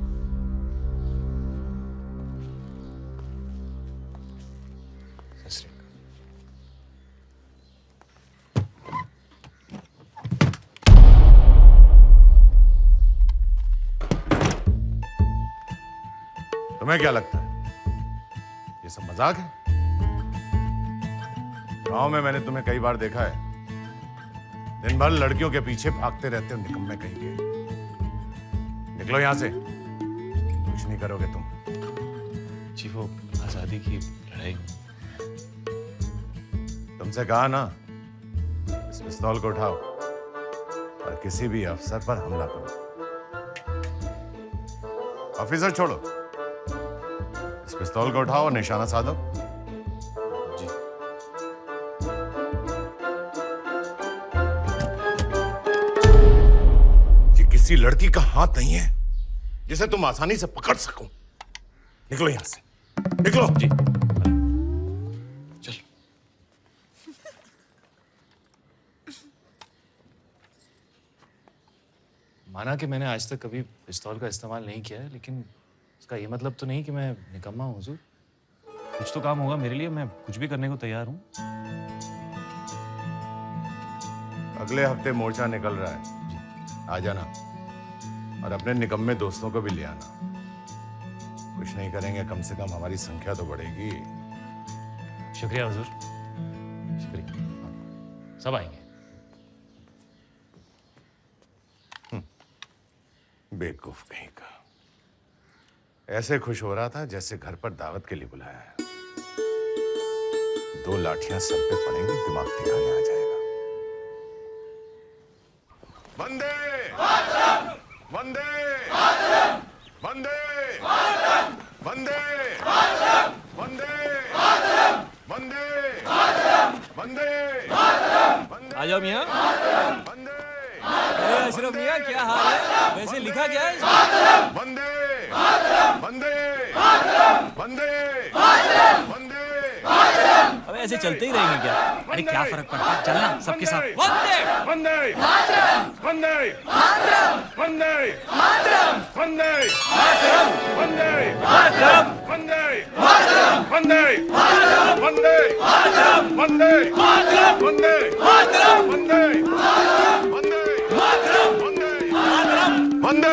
तुम्हें क्या लगता है ये सब मजाक है? गांव में मैंने तुम्हें कई बार देखा है, दिन भर लड़कियों के पीछे भागते रहते हो, निकम्मे कहीं के। निकलो यहां से, कुछ नहीं करोगे तुम। जी, वो आजादी की लड़ाई। तुमसे कहा ना, इस पिस्तौल को उठाओ और किसी भी अफसर पर हमला करो। ऑफिसर छोड़ो, इस पिस्तौल को उठाओ और निशाना साधो। जी। ये किसी लड़की का हाथ नहीं है जिसे तुम आसानी से पकड़ सको। निकलो यहां से, निकलो। जी। माना कि मैंने आज तक कभी पिस्तौल का इस्तेमाल नहीं किया है, लेकिन इसका ये मतलब तो नहीं कि मैं निकम्मा हूँ हुजूर। कुछ तो काम होगा मेरे लिए, मैं कुछ भी करने को तैयार हूँ। अगले हफ्ते मोर्चा निकल रहा है, आ जाना और अपने निकम्मे दोस्तों को भी ले आना। कुछ नहीं करेंगे, कम से कम हमारी संख्या तो बढ़ेगी। शुक्रिया हुजूर, शुक्रिया। सब आएंगे। बेवकूफ कहीं का, ऐसे खुश हो रहा था जैसे घर पर दावत के लिए बुलाया है। 2 लाठियां सर पे पड़ेंगी, दिमाग ठिकाने आ जाएगा। वंदे वंदे वंदे वंदे वंदे वंदे वंदे। आ जाओ मियाँ। अरे अशरफ मियाँ, क्या हाल है? वैसे लिखा क्या है इसमें? वंदे वंदे वंदे वंदे। अब ऐसे चलते ही रहेंगे क्या? अरे क्या फर्क पड़ता है, चलना सबके साथ। वंदे वंदे वंदे वंदे वंदे वंदे वंदे वंदे वंदे वंदे वंदे वंदे वंदे।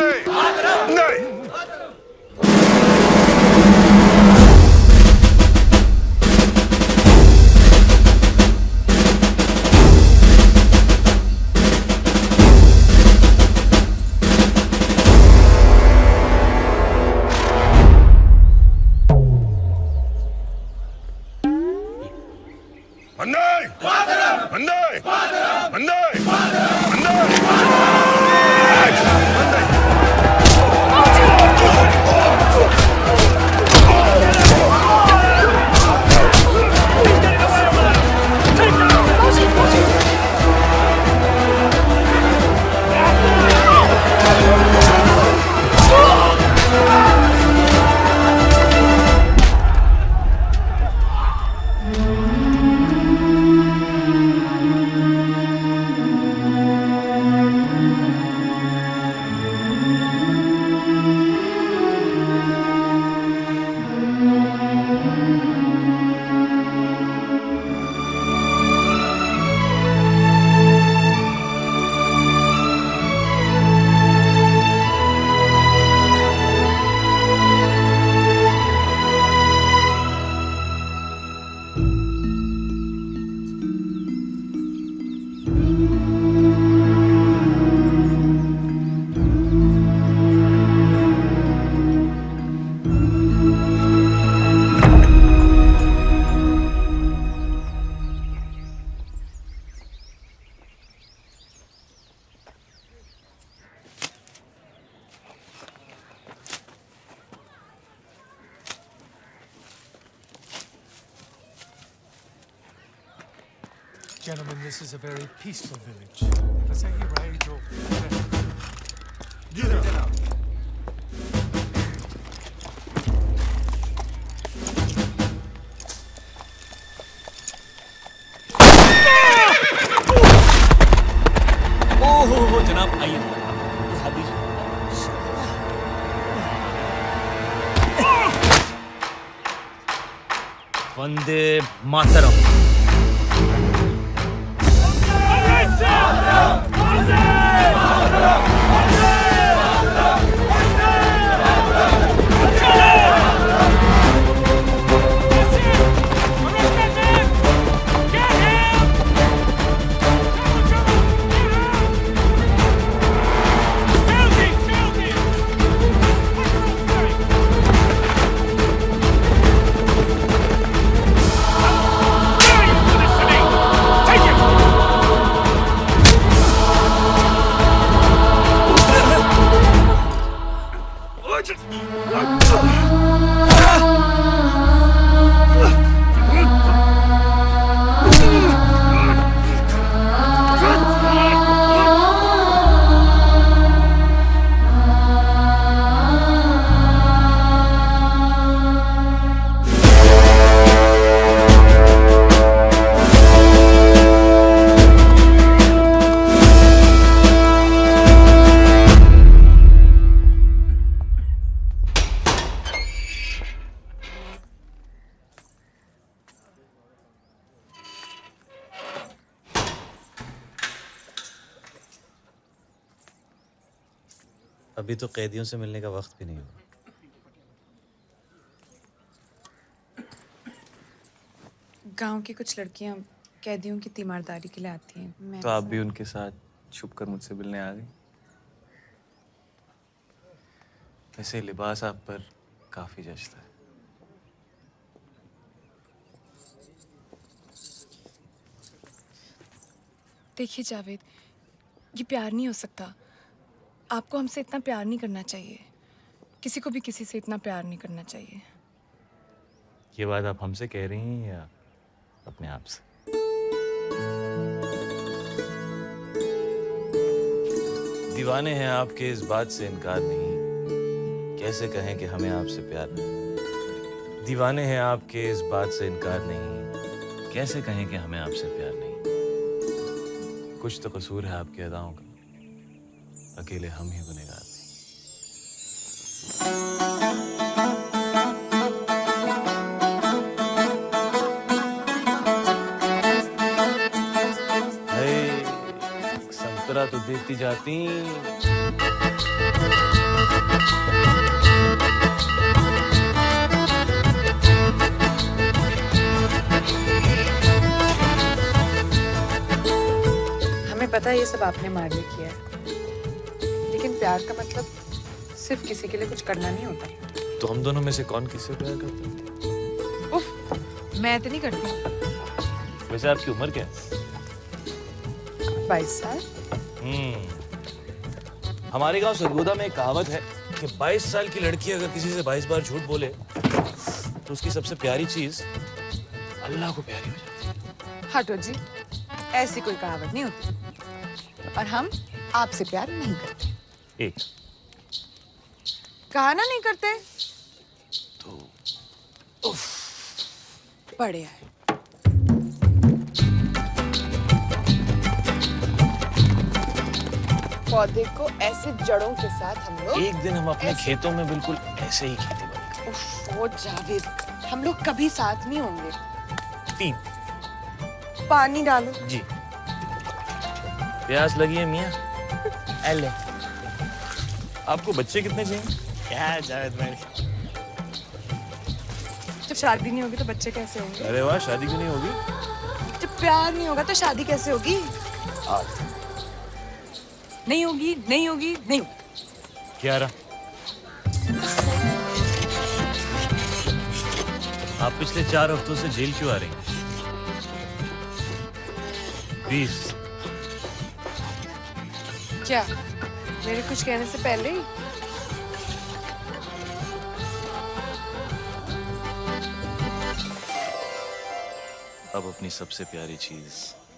Gentlemen, this is a very peaceful village. Let's say right over. ओहो जनाब, आइए हाथ दीजिए। वंदे मातरम। अभी तो कैदियों से मिलने का वक्त भी नहीं हुआ। गांव की कुछ लड़कियां कैदियों की तीमारदारी के लिए आती हैं। तो आप भी उनके साथ छुपकर मुझसे मिलने आ गई। वैसे लिबास आप पर काफी जचता है। देखिए जावेद, ये प्यार नहीं हो सकता। आपको हमसे इतना प्यार नहीं करना चाहिए। किसी को भी किसी से इतना प्यार नहीं करना चाहिए। ये बात आप हमसे कह रही हैं या अपने आप से? दीवाने हैं आपके इस बात से इनकार नहीं, कैसे कहें कि हमें आपसे प्यार नहीं। दीवाने हैं आपके इस बात से इनकार नहीं, कैसे कहें कि हमें आपसे प्यार नहीं। कुछ तो कसूर है आपकी अदाओं का, अकेले हम ही गुनहगार नहीं। संतरा तो देती जाती। हमें पता है ये सब आपने हमारे लिए किया है, लेकिन प्यार का मतलब सिर्फ किसी के लिए कुछ करना नहीं होता। तो हम दोनों में से कौन किससे प्यार करता है? उफ, मैं तो नहीं करती। वैसे आपकी उम्र क्या है? 22 साल। हमारे गांव सरगोदा में एक कहावत है कि 22 साल की लड़की अगर किसी से 22 बार झूठ बोले तो उसकी सबसे प्यारी चीज अल्लाह को प्यारी हो जाती है। हटो जी, ऐसी कोई कहावत नहीं होती। और हम आपसे प्यार नहीं करते। एक कहा ना नहीं करते तो बढ़िया है। पौधे को ऐसे जड़ों के साथ हम लोग एक दिन हम अपने खेतों में बिल्कुल ऐसे ही खेती बनेंगे। उफ, वो जावेद, हम लोग कभी साथ नहीं होंगे। 3 पानी डालो जी। प्यास लगी है मियाँ? एले। आपको बच्चे कितने चाहिए? क्या जावेद भाई, जब शादी नहीं होगी तो बच्चे कैसे होंगे? अरे वाह, शादी क्यों नहीं होगी? जब प्यार नहीं होगा तो शादी कैसे होगी? नहीं होगी, नहीं होगी, नहीं होगी। क्या रहा? आप पिछले 4 हफ्तों से जेल क्यों आ रही हैं? 20। क्या मेरे कुछ कहने से पहले ही? अब अपनी सबसे प्यारी चीज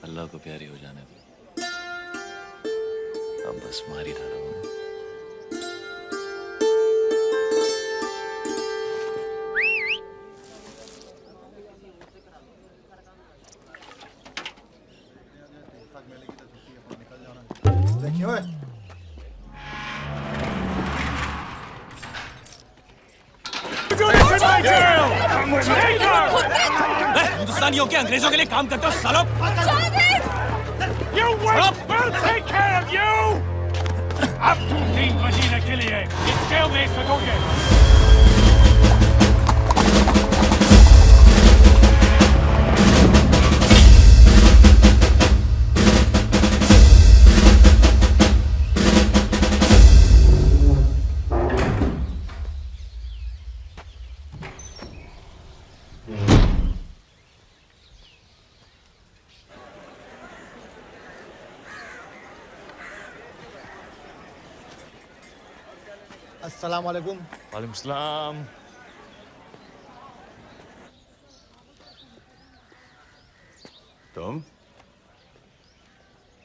अल्लाह को प्यारी हो जाने दो। अब बस मार ही रहा हूँ। हिंदुस्तानियों के अंग्रेजों के लिए काम करते हो सालों। You wait! We'll take care of you! अब तुम 3 महीने के लिए इस जेल में सकोगे। अस्सलाम वालेकुम। वालेकुम सलाम। तुम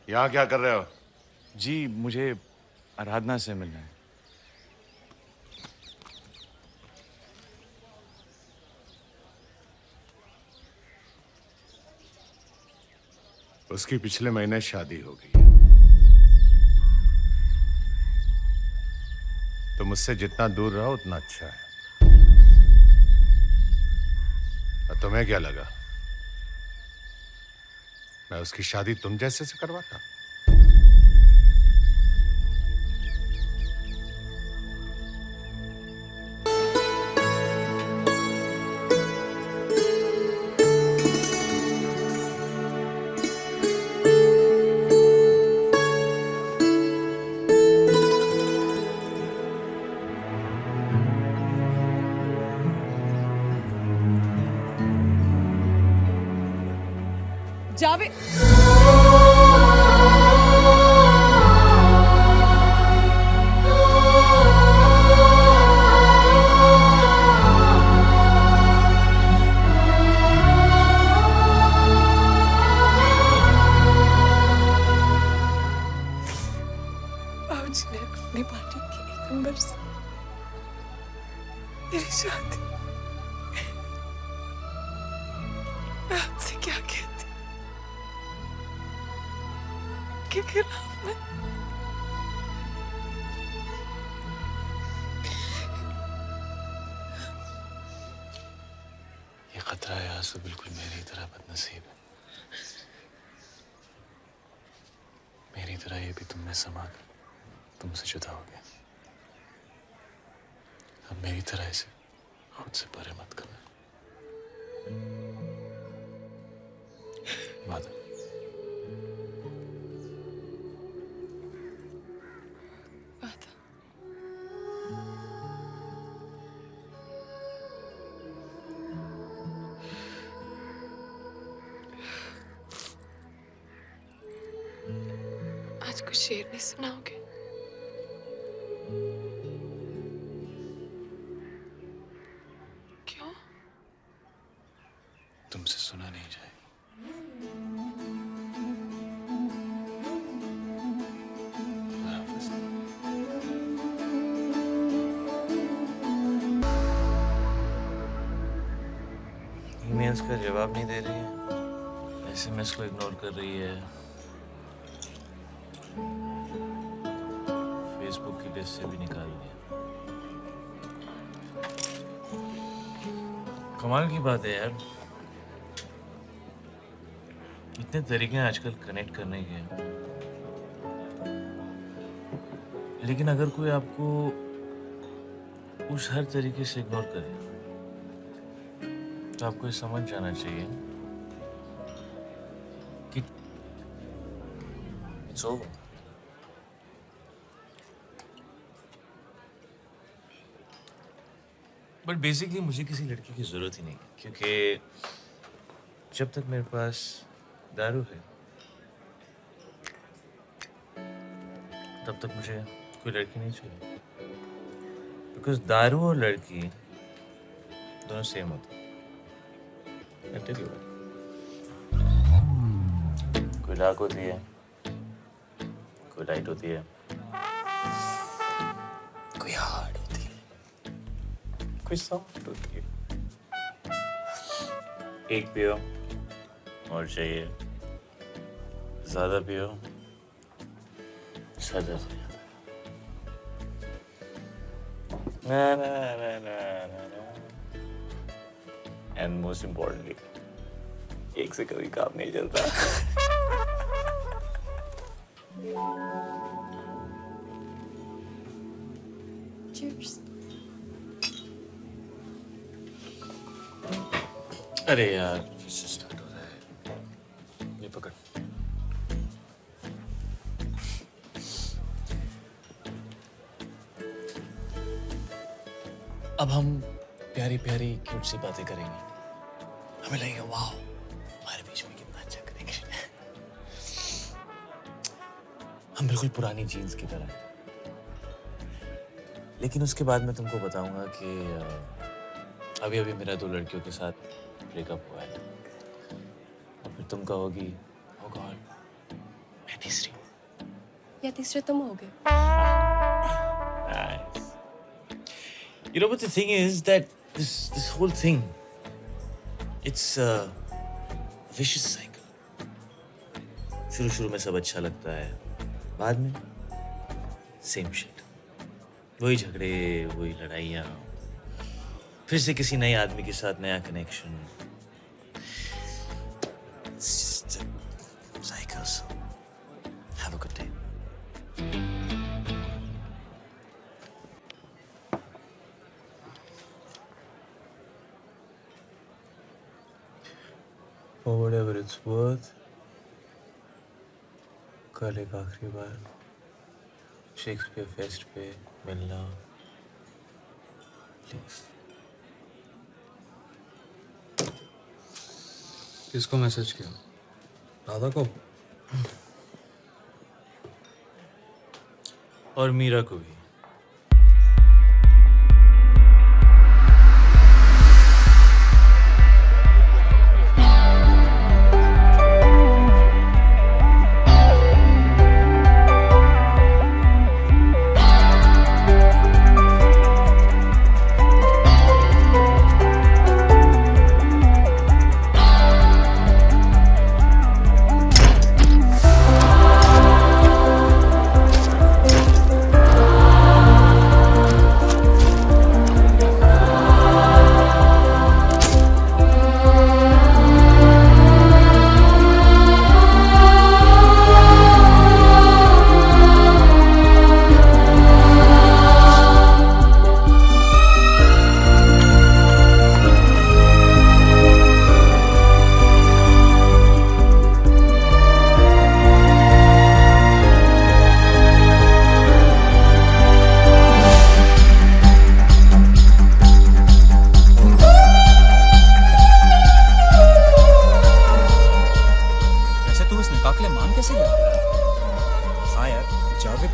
यहाँ क्या कर रहे हो? जी, मुझे आराधना से मिलना है। उसकी पिछले महीने शादी हो गई। तो मुझसे जितना दूर रहो उतना अच्छा है। और तुम्हें क्या लगा मैं उसकी शादी तुम जैसे से करवाता? जावेद बाबूजी ने अपनी पार्टी के 1 नंबर से मेरी शादी मैं आपसे क्या कहती के खिलाफ में ये खतरा है आंसू बिल्कुल मेरी तरह बदनसीब है। मेरी तरह ये भी तुम में समा कर तुमसे जुदा हो गया। अब मेरी तरह इसे खुद से परे मत करना। वादा। आज कुछ शेर नहीं सुनाओगे? क्यों? तुमसे सुना नहीं जाए। ईमेल्स का जवाब नहीं दे रही है, एसएमएस को इग्नोर कर रही है, फेसबुक की लिस्ट से भी निकाल दिया। कमाल की बात है यार, इतने तरीके हैं आजकल कनेक्ट करने के, लेकिन अगर कोई आपको उस हर तरीके से इग्नोर करे तो आपको ये समझ जाना चाहिए कि इट्स ओवर। बट बेसिकली मुझे किसी लड़की की जरूरत ही नहीं, क्योंकि जब तक मेरे पास दारू है तब तक मुझे कोई लड़की नहीं चाहिए, बिकॉज दारू और लड़की दोनों सेम होते हैं। कोई डार्क होती है, कोई लाइट होती है, कोई हार्ड होती है, कोई सॉफ्ट होती है। एक पियो और चाहिए, ज्यादा पियो ज्यादा से ज्यादा। ना ना ना ना ना ना। एंड मोस्ट इम्पोर्टेंटली एक से कभी काम नहीं चलता। Cheers. अरे यार फिर से स्टार्ट हो रहा है, ये पकड़। अब हम प्यारी प्यारी क्यूट सी बातें करेंगे, हमें लगेगा वाह हमारे बीच में कितना अच्छा कनेक्शन है। हम बिल्कुल पुरानी जीन्स की तरह हैं। लेकिन उसके बाद मैं तुमको बताऊंगा कि अभी अभी मेरा 2 लड़कियों के साथ ब्रेकअप हुआ है, और फिर तुम कहोगी ओह गॉड मैं तीसरी हूँ, या तीसरे तुम होगे। Nice. You know, but the thing is that this whole thing, it's a vicious cycle. शुरू में सब अच्छा लगता है, बाद में same shit. वही झगड़े, वही लड़ाइयाँ, फिर से किसी नए आदमी के साथ नया connection. It's just a cycle. So have a good day. For whatever it's worth, कल एक आखिरी बार शेक्सपियर फेस्ट पे मिलना प्लीज। किसको मैसेज किया? राधा को और मीरा को भी।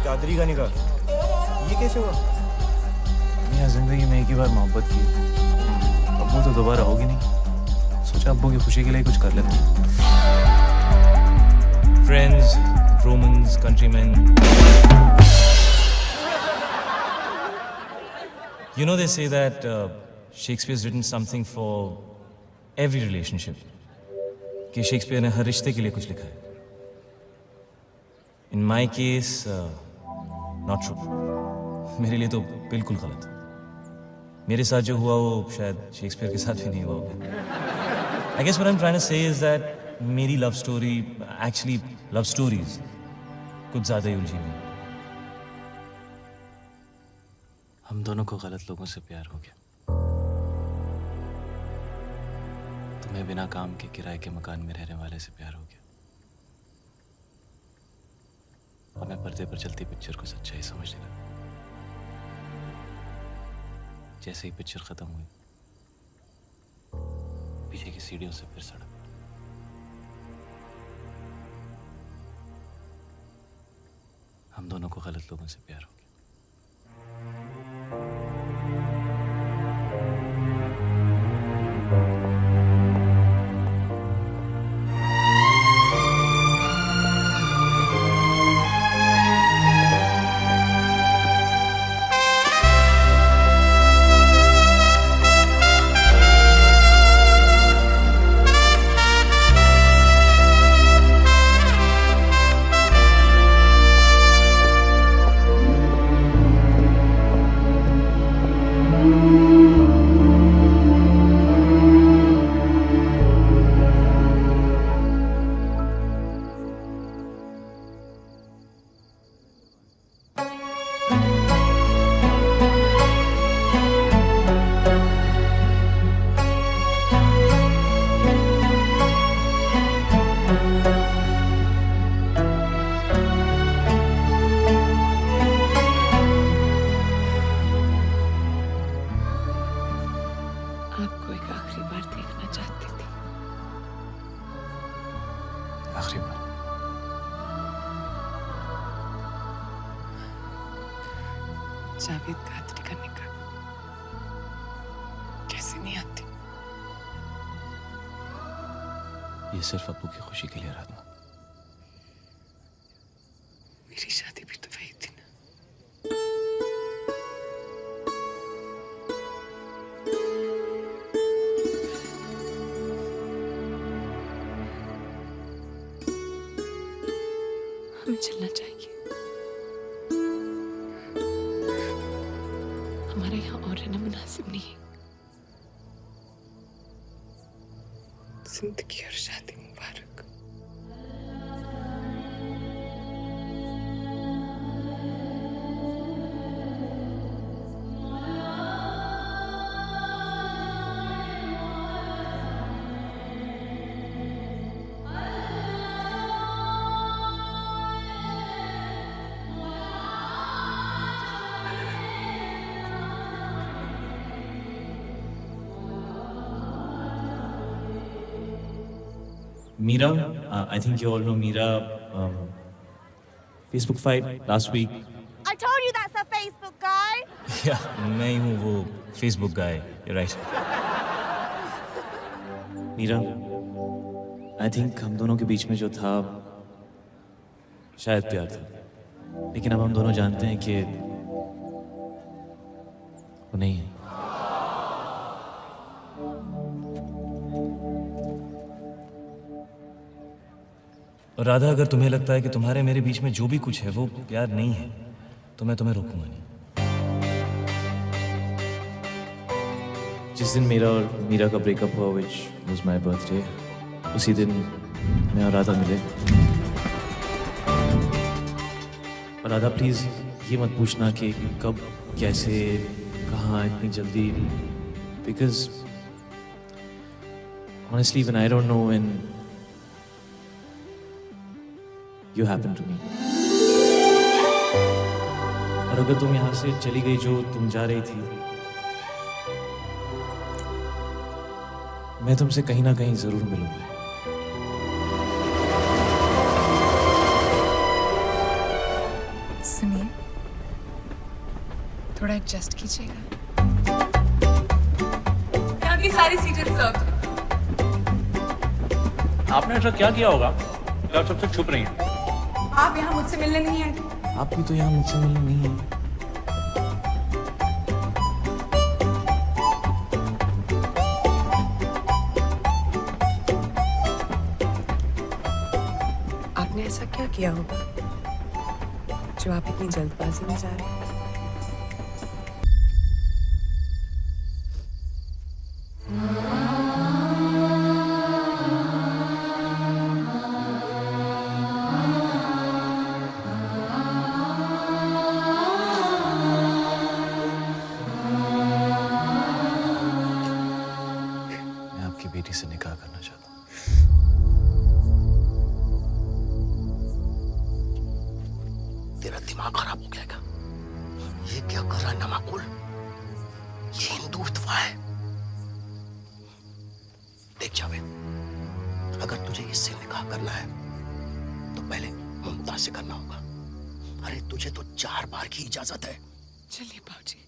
कादरी का निकाह ये कैसे हुआ? मियां जिंदगी में एक ही बार मोहब्बत की, अब वो तो दोबारा होगी नहीं। सोचा अब्बू की खुशी के लिए कुछ कर लेते हैं। Friends, Romans, countrymen. You know they say that Shakespeare's written something for every relationship. कि शेक्सपियर ने हर रिश्ते के लिए कुछ लिखा है। In my case, not true. मेरे लिए तो बिल्कुल गलत। मेरे साथ जो हुआ वो शायद शेक्सपियर के साथ भी नहीं हुआ होगा। I guess what I'm trying to say is that मेरी love story, actually love stories, कुछ ज़्यादा ही उलझी हुई। हम दोनों को गलत लोगों से प्यार हो गया। तुम्हें बिना काम के किराए के मकान में रहने वाले से प्यार हो गया। और मैं पर्दे पर चलती पिक्चर को सच्चाई समझने लगा। जैसे ही पिक्चर खत्म हुई, पीछे की सीढ़ियों से फिर सड़क। हम दोनों को गलत लोगों से प्यार हो गया। आपको एक आखिरी बार देखना चाहती थी। आखिरी बार? जावेद कादरी का निकाह कैसे नहीं आती? ये सिर्फ अब्बू की खुशी के लिए राधा। मेरी शादी भी तो वही थी ना। हमें चलना चाहिए। हमारे यहाँ और रहना मुनासिब नहीं है। जिंदगी और शादी मुबारक। Meera I think you all know Meera. Facebook fight last week. I told you that's a Facebook guy. Yeah, मैं ही हूँ वो Facebook guy. You're right. Meera, I think हम दोनों के बीच में जो था शायद प्यार था, लेकिन अब हम दोनों जानते हैं कि वो नहीं है। और राधा, अगर तुम्हें लगता है कि तुम्हारे मेरे बीच में जो भी कुछ है वो प्यार नहीं है, तो मैं तुम्हें रोकूंगा नहीं। जिस दिन मेरा और मीरा का ब्रेकअप हुआ, विच वाज माय बर्थडे, उसी दिन मैं और राधा मिले। और राधा, प्लीज ये मत पूछना कि कब, कैसे, कहाँ, इतनी जल्दी, because honestly when I don't know when You happen to me. और अगर तुम यहाँ से चली गई जो तुम जा रही थी, मैं तुमसे कहीं ना कहीं जरूर मिलूंगा। सुनिए, थोड़ा एडजस्ट कीजिएगा। यहाँ की सारी सीटें रिजर्व। आपने ऐसा क्या किया होगा कि आप सबसे छुप रही हैं? आप यहाँ मुझसे मिलने नहीं आए। आप भी तो यहाँ मुझसे मिलने नहीं है। आपने ऐसा क्या किया होगा जो आप इतनी जल्दबाजी में जा रहे हैं? बेटी से निकाह करना चाहता हूँ। तेरा दिमाग खराब हो गया क्या? ये क्या कर रहा है नमाकुल? ये हिंदुत्व है। देख जावेद, अगर तुझे इससे निकाह करना है तो पहले मुमताज से करना होगा। अरे तुझे तो 4 बार की इजाजत है। चलिए बाबूजी।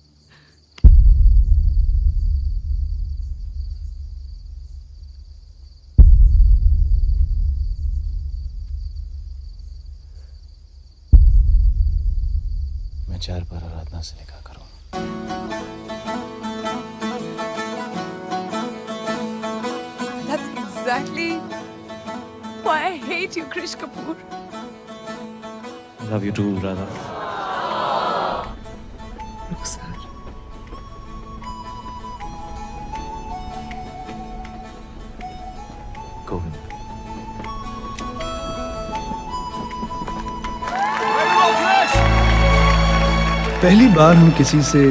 मैं 4 बार आराधना से निकाह करूँ। That's exactly why I hate you, Krish Kapoor. Love you too, Radha. Rukhsar. Govind. पहली बार हम किसी से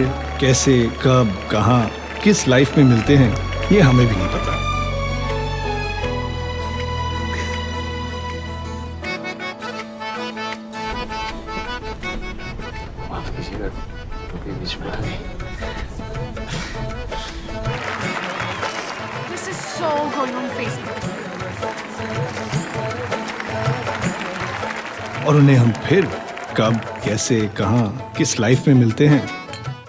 कैसे, कब, कहाँ, किस लाइफ में मिलते हैं, ये हमें भी नहीं पता। माफ कीजिएगा, कभी बीच में आ गई। This is so going on Facebook. और उन्हें हम फिर कब, कैसे, कहाँ, किस लाइफ में मिलते हैं,